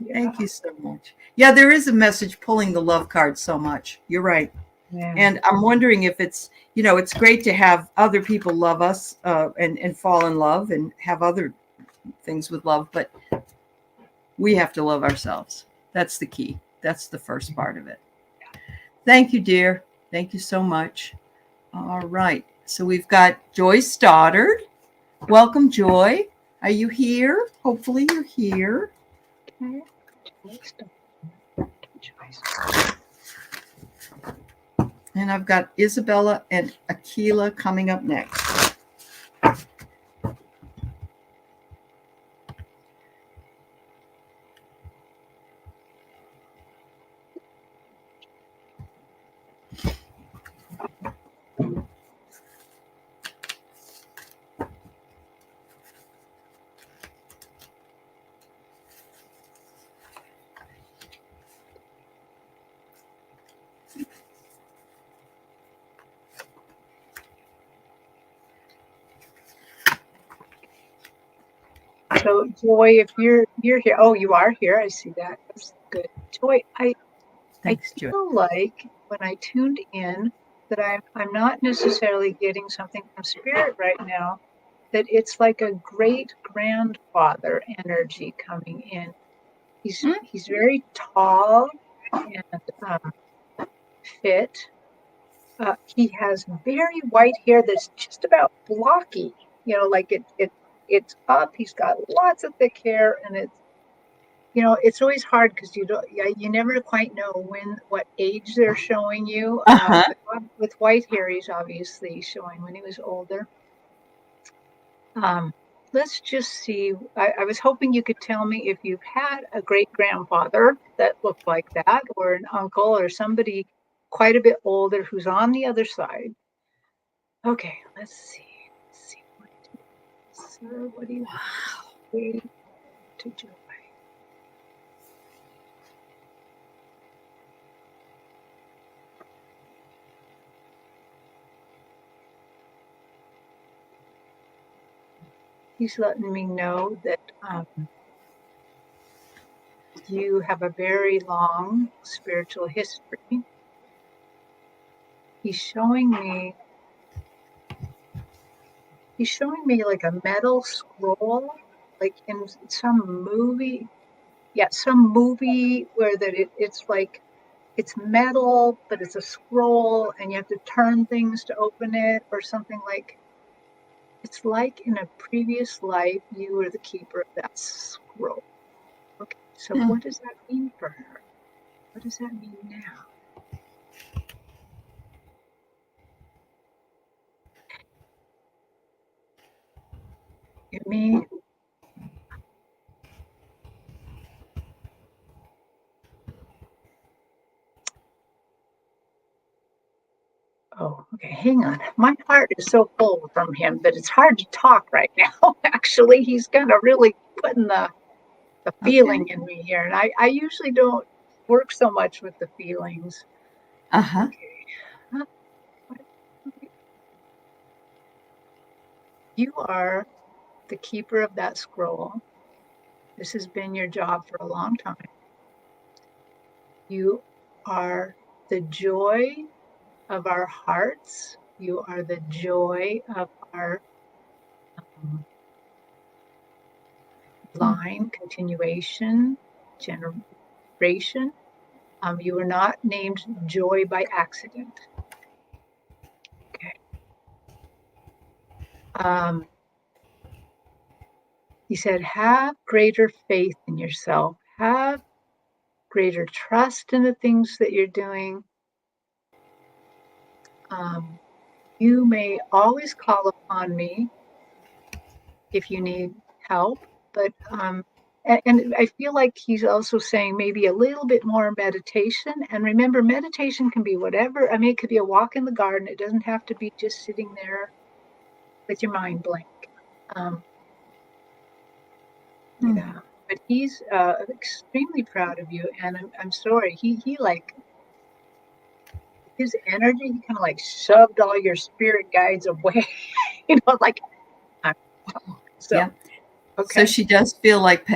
Yeah. Thank you so much. Yeah, there is a message pulling the love card so much. You're right. Yeah. And I'm wondering if it's, it's great to have other people love us and fall in love and have other things with love, but we have to love ourselves. That's the key. That's the first part of it. Thank you, dear. Thank you so much. All right. So we've got Joy Stoddard. Welcome, Joy. Are you here? Hopefully you're here. Okay. And I've got Isabella and Akila coming up next. So Joy, if you're here, oh, you are here. I see that. That's good. Joy, I Thanks, Joy. feel like when I tuned in that I'm not necessarily getting something from spirit right now, that it's like a great grandfather energy coming in. He's very tall and fit, He has very white hair that's just about blocky. Like it's up. He's got lots of thick hair, and it's always hard because you never quite know what age they're showing you. Uh-huh. With white hair, he's obviously showing when he was older. Um, let's just see. I was hoping you could tell me if you've had a great grandfather that looked like that, or an uncle, or somebody quite a bit older who's on the other side. Okay, let's see. Sir, what do you say to Joy? He's letting me know that you have a very long spiritual history. He's showing me like a metal scroll, like in some movie. Yeah, some movie where it's like it's metal, but it's a scroll, and you have to turn things to open it, or something like. It's like in a previous life you were the keeper of that scroll. Okay, so Hmm. what does that mean for her? What does that mean now? It means, oh, okay, hang on. My heart is so full from him that it's hard to talk right now. Actually, he's kind of really putting the Okay. feeling in me here. And I usually don't work so much with the feelings. Uh-huh. Okay. Huh, what- You are the keeper of that scroll. This has been your job for a long time. You are the joy of our hearts. You are the joy of our Hmm. line, continuation, generation. You were not named Joy by accident. Okay. Um, he said, have greater faith in yourself, have greater trust in the things that you're doing. Um, you may always call upon me if you need help, but and I feel like he's also saying maybe a little bit more meditation. And remember, meditation can be whatever. I mean, it could be a walk in the garden. It doesn't have to be just sitting there with your mind blank. Um, Hmm. yeah, but he's extremely proud of you, and I'm sorry. He like his energy. He kind of like shoved all your spirit guides away. Like I'm so Yeah. So okay. she does feel like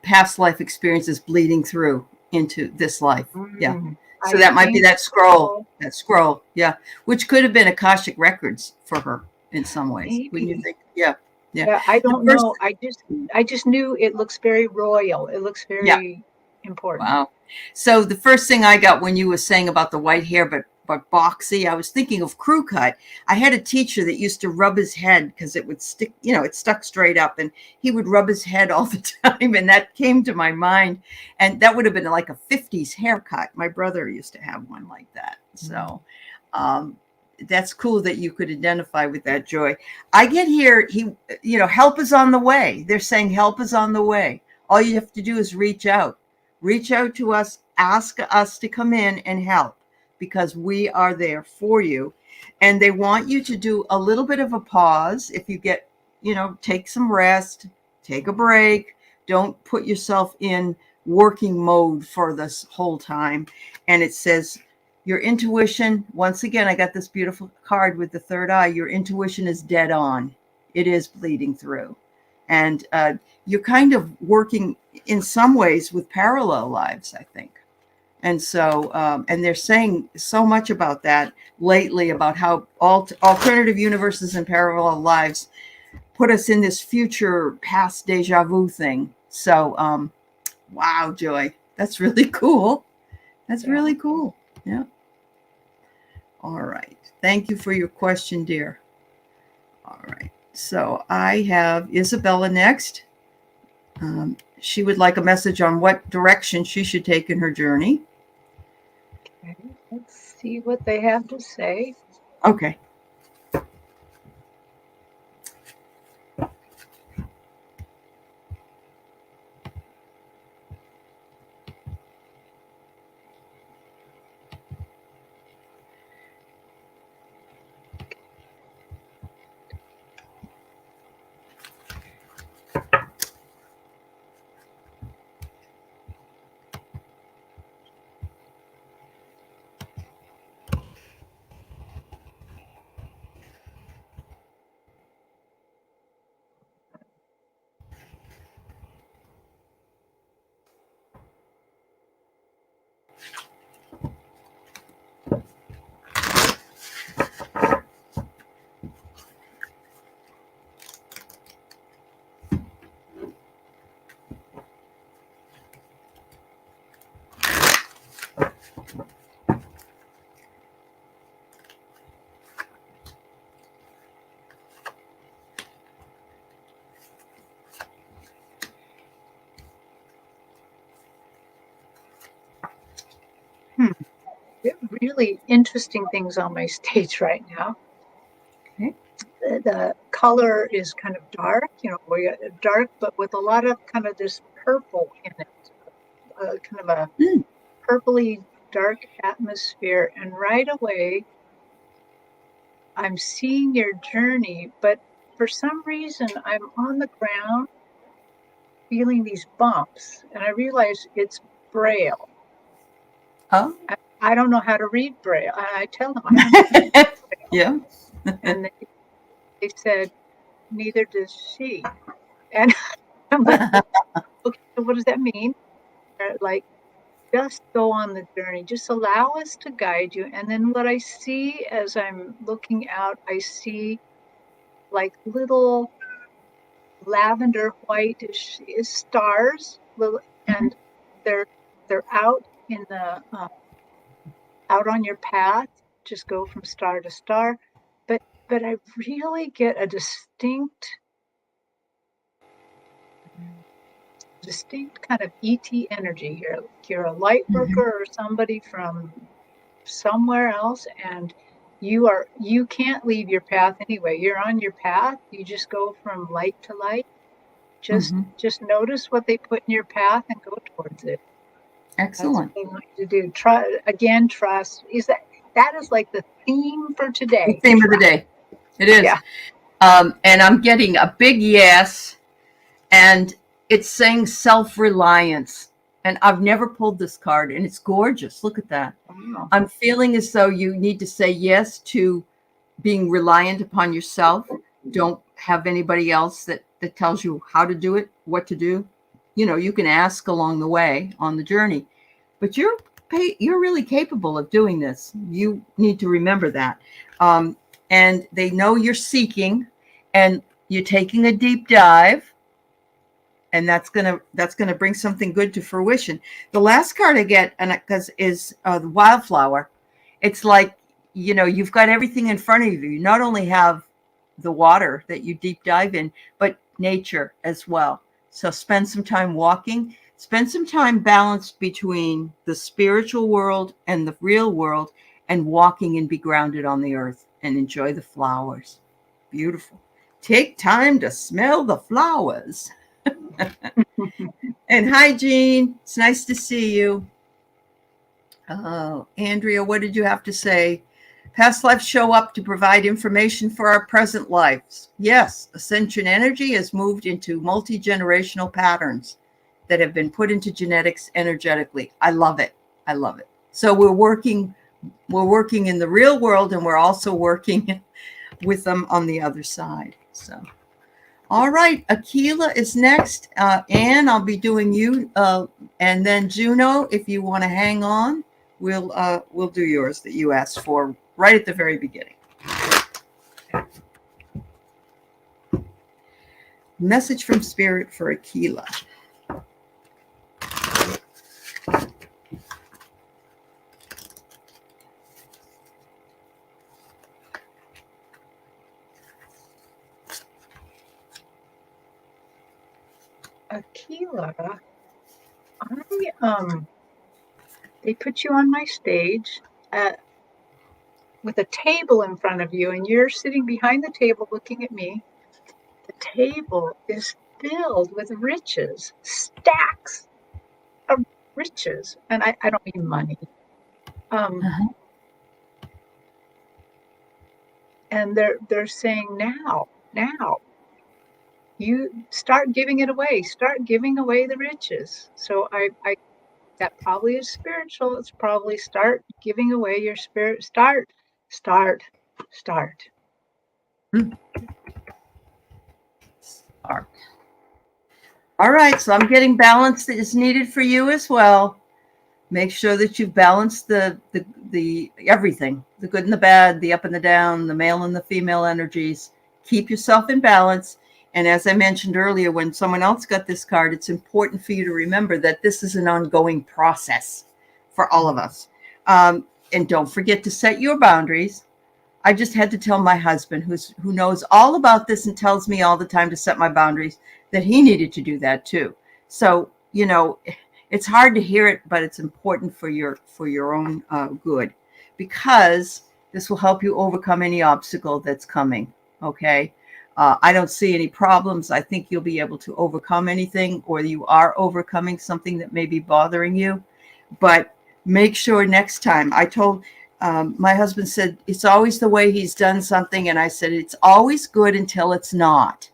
past life experiences bleeding through into this life. Yeah. So I that might be think that scroll. so. That scroll. Yeah. Which could have been Akashic records for her in some ways. Wouldn't you Maybe. think? Yeah. Yeah. Yeah, I The don't first. know. I just knew it looks very royal. It looks Yeah. very important. Wow. So the first thing I got when you were saying about the white hair, but boxy, I was thinking of crew cut. I had a teacher that used to rub his head because it would stick, it stuck straight up, and he would rub his head all the time, and that came to my mind. And that would have been like a 50s haircut. My brother used to have one like that. So um, that's cool that you could identify with that, Joy. I get here, help is on the way. They're saying help is on the way. All you have to do is reach out to us, ask us to come in and help because we are there for you. And they want you to do a little bit of a pause. If you get, take some rest, take a break. Don't put yourself in working mode for this whole time. And it says, your intuition, once again, I got this beautiful card with the third eye. Your intuition is dead on. It is bleeding through. And you're kind of working in some ways with parallel lives, I think. And so, and they're saying so much about that lately about how alternative universes and parallel lives put us in this future past deja vu thing. So, wow, Joy, that's really cool. That's Yeah. really cool. Yeah. All right. Thank you for your question, dear. All right. So I have Isabella next. She would like a message on what direction she should take in her journey. Okay, let's see what they have to say. Okay. Hmm. Really interesting things on my stage right now. Okay. The color is kind of dark, we got dark, but with a lot of kind of this purple in it, kind of a Mm. purpley dark atmosphere. And right away, I'm seeing your journey, but for some reason, I'm on the ground feeling these bumps, and I realize it's Braille. Oh. I don't know how to read Braille. I tell them I don't know how to read Braille. Yeah. And they said, neither does she. And I'm like, okay, so what does that mean? They're like, just go on the journey. Just allow us to guide you. And then what I see as I'm looking out, I see like little lavender whitish stars, little, Mhm. and they're out in the out on your path. Just go from star to star. But I really get a distinct kind of ET energy here. Like you're a light Mhm. worker or somebody from somewhere else, and you can't leave your path anyway. You're on your path. You just go from light to light. Just Mhm. just notice what they put in your path and go towards it. That's Excellent. what I want you to do. Try again, trust. That is like the theme for The today. theme of the Trust. day. It is. Yeah. And I'm getting a big yes, and it's saying self-reliance. And I've never pulled this card, and it's gorgeous. Look at that. Wow. I'm feeling as though you need to say yes to being reliant upon yourself. Don't have anybody else that tells you how to do it, what to do. You can ask along the way on the journey, but you're really capable of doing this. You need to remember that. And they know you're seeking, and you're taking a deep dive, and that's gonna bring something good to fruition. The last card I get, and because is the wildflower. It's like you've got everything in front of you. You not only have the water that you deep dive in, but nature as well. So spend some time walking. Spend some time balanced between the spiritual world and the real world, and walking and be grounded on the earth and enjoy the flowers. Beautiful. Take time to smell the flowers. And hi, Jean. It's nice to see you. Andrea, what did you have to say? Past lives show up to provide information for our present lives. Yes, ascension energy has moved into multi-generational patterns that have been put into genetics energetically. I love it. I love it. So we're working in the real world, and we're also working with them on the other side. So all right, Akila is next. Anne, I'll be doing you, and then Juno, if you want to hang on, we'll do yours that you asked for right at the very beginning. Message from Spirit for Akila. Akila, they put you on my stage with a table in front of you, and you're sitting behind the table looking at me. The table is filled with riches, stacks of riches, and I don't mean money. Uh-huh. And they're saying now, you start giving it away, start giving away the riches. So I that probably is spiritual. It's probably start giving away your spirit. Start. Hmm. All right, so I'm getting balance that is needed for you as well. Make sure that you balance the everything, the good and the bad, the up and the down, the male and the female energies. Keep yourself in balance. And as I mentioned earlier, when someone else got this card, it's important for you to remember that this is an ongoing process for all of us. And don't forget to set your boundaries. I just had to tell my husband, who knows all about this and tells me all the time to set my boundaries, that he needed to do that too. So, it's hard to hear it, but it's important for your own good, because this will help you overcome any obstacle that's coming. Okay. I don't see any problems. I think you'll be able to overcome anything, or you are overcoming something that may be bothering you. But make sure next time. My husband said, it's always the way he's done something. And I said, it's always good until it's not.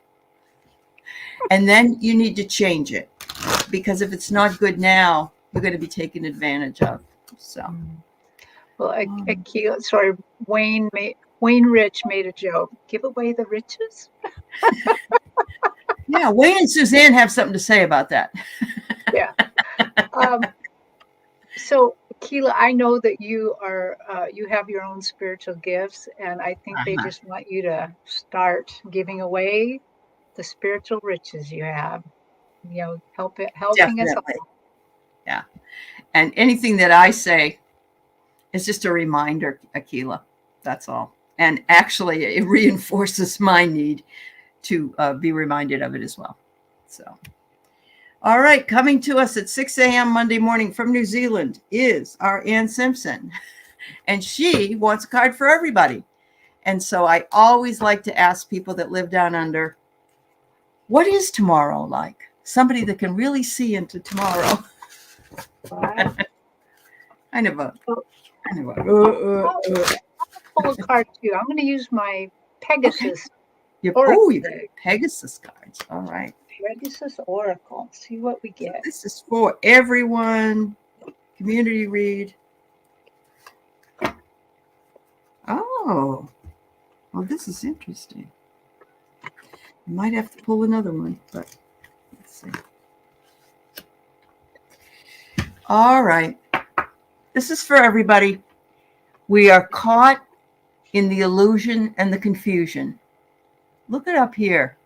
And then you need to change it, because if it's not good now, you're going to be taken advantage of. So, Well, Akila, sorry, Wayne Rich made a joke. Give away the riches? yeah, Wayne and Suzanne have something to say about that. Yeah. So, Keela, I know that you have your own spiritual gifts, and I think they Uh-huh. just want you to start giving away the spiritual riches you have. Helping us Definitely. Yeah. And anything that I say is just a reminder, Akila. That's all. And actually, it reinforces my need to be reminded of it as well. So, all right, coming to us at 6 a.m. Monday morning from New Zealand is our Ann Simpson. And she wants a card for everybody. And so I always like to ask people that live down under, what is tomorrow like? Somebody that can really see into tomorrow. all. Kind of a, So I'll uh. pull a card too. I'm going to use my Okay. Pegasus You Oracle got deck. Pegasus cards. All right. Pegasus Oracle. See what we So get. this is for everyone. Community read. Oh, well, this is interesting. I might have to pull another one, but let's see. All right. This is for everybody. We are caught in the illusion and the confusion. Look it up here.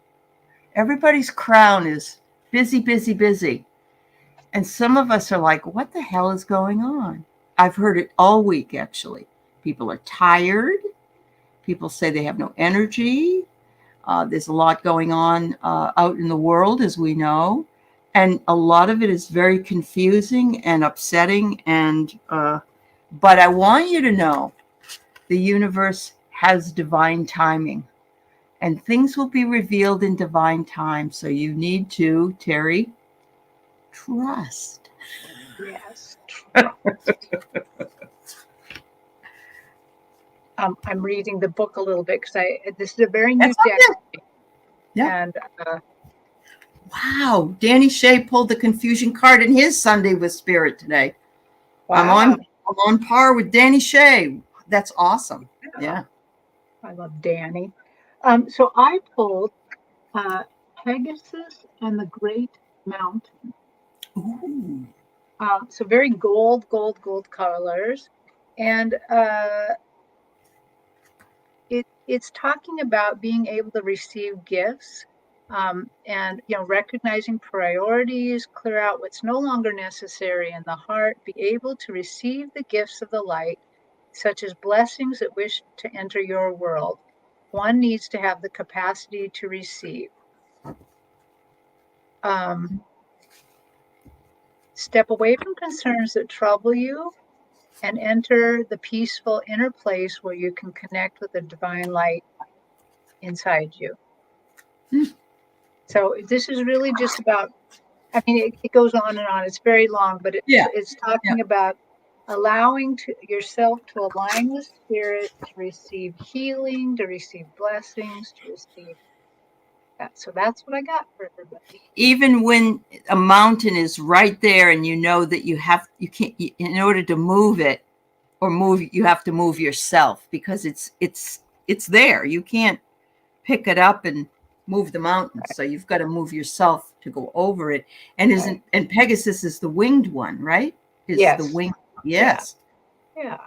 Everybody's crown is busy, busy, busy. And some of us are like, what the hell is going on? I've heard it all week, actually. People are tired. People say they have no energy. There's a lot going on out in the world, as we know. And a lot of it is very confusing and upsetting. But I want you to know the universe has divine timing, and things will be revealed in divine time. So you need to, Terri, trust. Yes, trust. I'm reading the book a little bit because this is a very new That's deck, okay. Yeah. and Wow. Danny Shea pulled the confusion card in his Sunday with Spirit today. I'm wow, on I'm on par with Danny Shea. That's awesome. Yeah. I love Danny. So I pulled uh, Pegasus and the Great Mountain. Ooh. So very gold colors, and it's talking about being able to receive gifts, and recognizing priorities, clear out what's no longer necessary in the heart, be able to receive the gifts of the light, such as blessings that wish to enter your world. One needs to have the capacity to receive. Step away from concerns that trouble you and enter the peaceful inner place where you can connect with the divine light inside you. So this is really just about, I mean, it goes on and on. It's very long, but Yeah. it's talking about allowing yourself to align with spirit, to receive healing, to receive blessings, to receive that. So that's what I got for everybody. Even when a mountain is right there and you know that you can't, in order to move it or move, you have to move yourself because it's there. You can't pick it up and move the mountain. So you've got to move yourself to go over it. And and Pegasus is the winged one, right? Yes. The wing. Yes. Yeah.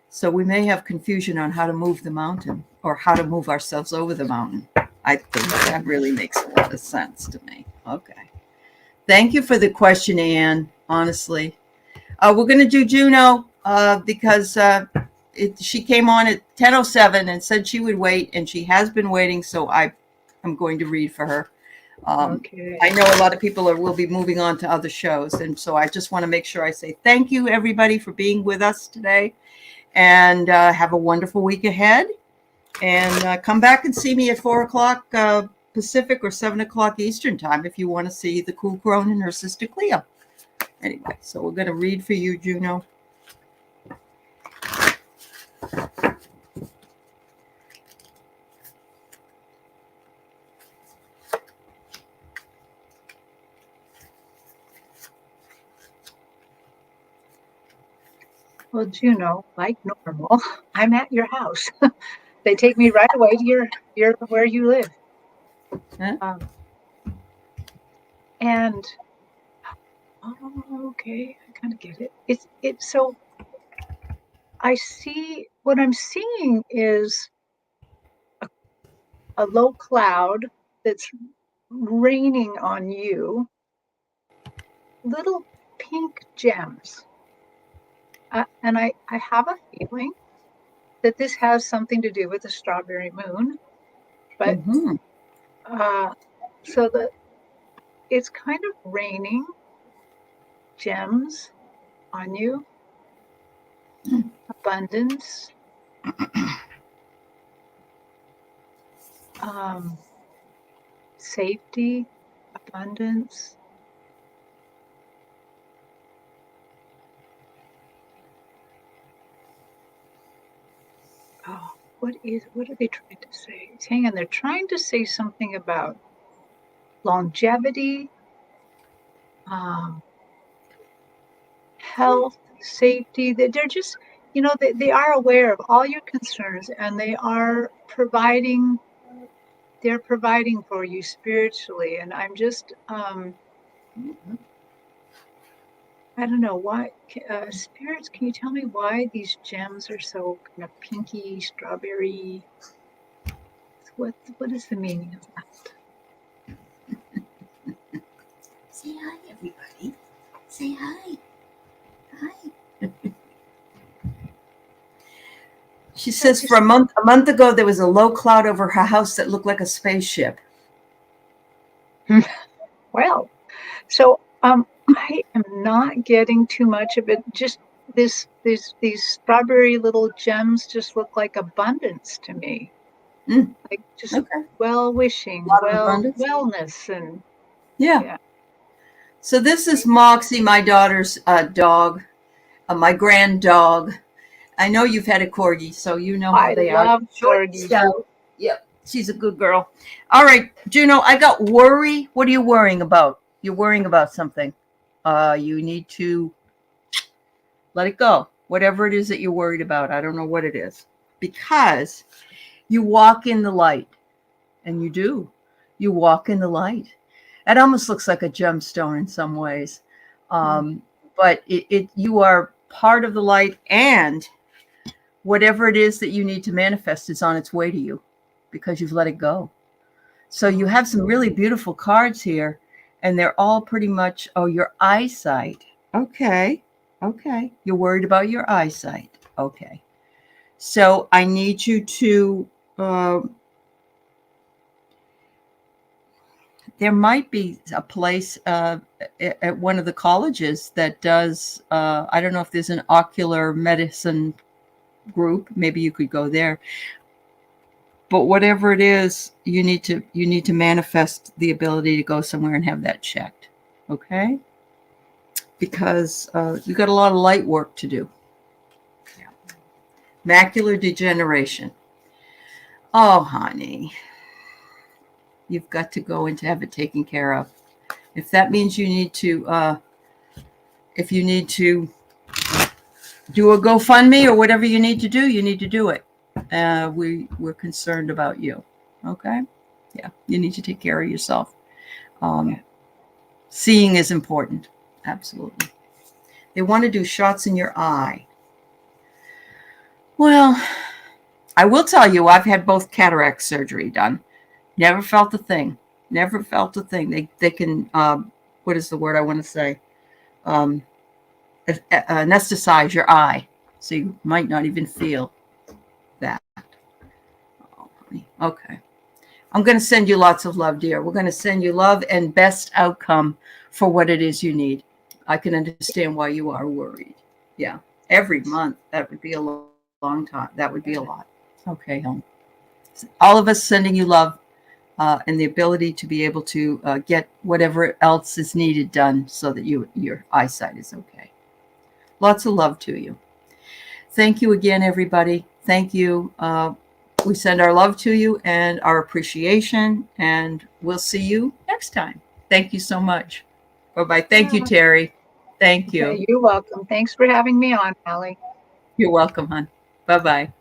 So we may have confusion on how to move the mountain or how to move ourselves over the mountain. I think that really makes a lot of sense to me. Okay. Thank you for the question, Anne, honestly. We're going to do Juno because she came on at 10:07 and said she would wait, and she has been waiting, so I'm going to read for her. Okay. I know a lot of people will be moving on to other shows, and so I just want to make sure I say thank you, everybody, for being with us today, and have a wonderful week ahead. And come back and see me at 4 o'clock Pacific or 7 o'clock Eastern time if you want to see the cool crone and her sister Cleo. Anyway, so we're going to read for you, Juno. Well, Juno, like normal, I'm at your house. They take me right away to your where you live. Huh? And okay, I kind of get it. It's so I see what I'm seeing is a low cloud that's raining on you, little pink gems. And I have a feeling that this has something to do with the strawberry moon, but so that it's kind of raining gems on you, abundance, safety, abundance. Oh, what are they trying to say? Hang on, they're trying to say something about longevity, health, safety. They're just, they are aware of all your concerns and they are providing. They're providing for you spiritually, and I'm just, I don't know why. Spirits, can you tell me why these gems are so kind of pinky, strawberry? What is the meaning of that? Say hi, everybody. Say hi. Hi. She says for a month ago, there was a low cloud over her house that looked like a spaceship. Well, so I am not getting too much of it. Just these strawberry little gems just look like abundance to me. Like just well-wishing, wellness, and yeah. So this is Moxie, my daughter's dog, my grand dog. I know you've had a corgi, so you know how they are. I love corgis. Yep, she's a good girl. All right, Juno, I got worry. What are you worrying about? You're worrying about something. You need to let it go. Whatever it is that you're worried about, I don't know what it is. Because you walk in the light, and you do. You walk in the light. It almost looks like a gemstone in some ways. But you are part of the light, and whatever it is that you need to manifest is on its way to you because you've let it go. So you have some really beautiful cards here, and they're all pretty much, your eyesight. Okay. You're worried about your eyesight. Okay. So I need you to there might be a place at one of the colleges that does, I don't know if there's an ocular medicine group. Maybe you could go there. But whatever it is, you need to manifest the ability to go somewhere and have that checked. Okay? Because you got a lot of light work to do. Yeah. Macular degeneration. Oh, honey. You've got to go and to have it taken care of. If that means you need to, if you need to do a GoFundMe or whatever you need to do it. We're concerned about you. Okay? Yeah, you need to take care of yourself. Seeing is important. Absolutely. They want to do shots in your eye. Well, I will tell you, I've had both cataract surgery done. Never felt a thing. Never felt a thing. They can, what is the word I want to say? Anesthetize your eye. So you might not even feel that. Oh, honey. Okay. I'm going to send you lots of love, dear. We're going to send you love and best outcome for what it is you need. I can understand why you are worried. Yeah. Every month, that would be a long time. That would be a lot. Okay, hon. All of us sending you love and the ability to be able to get whatever else is needed done so that your eyesight is okay. Lots of love to you. Thank you again, everybody. Thank you. We send our love to you and our appreciation, and we'll see you next time. Thank you so much. Bye-bye. Thank you, Terri. Thank you. You're welcome. Thanks for having me on, Allie. You're welcome, hon. Bye-bye.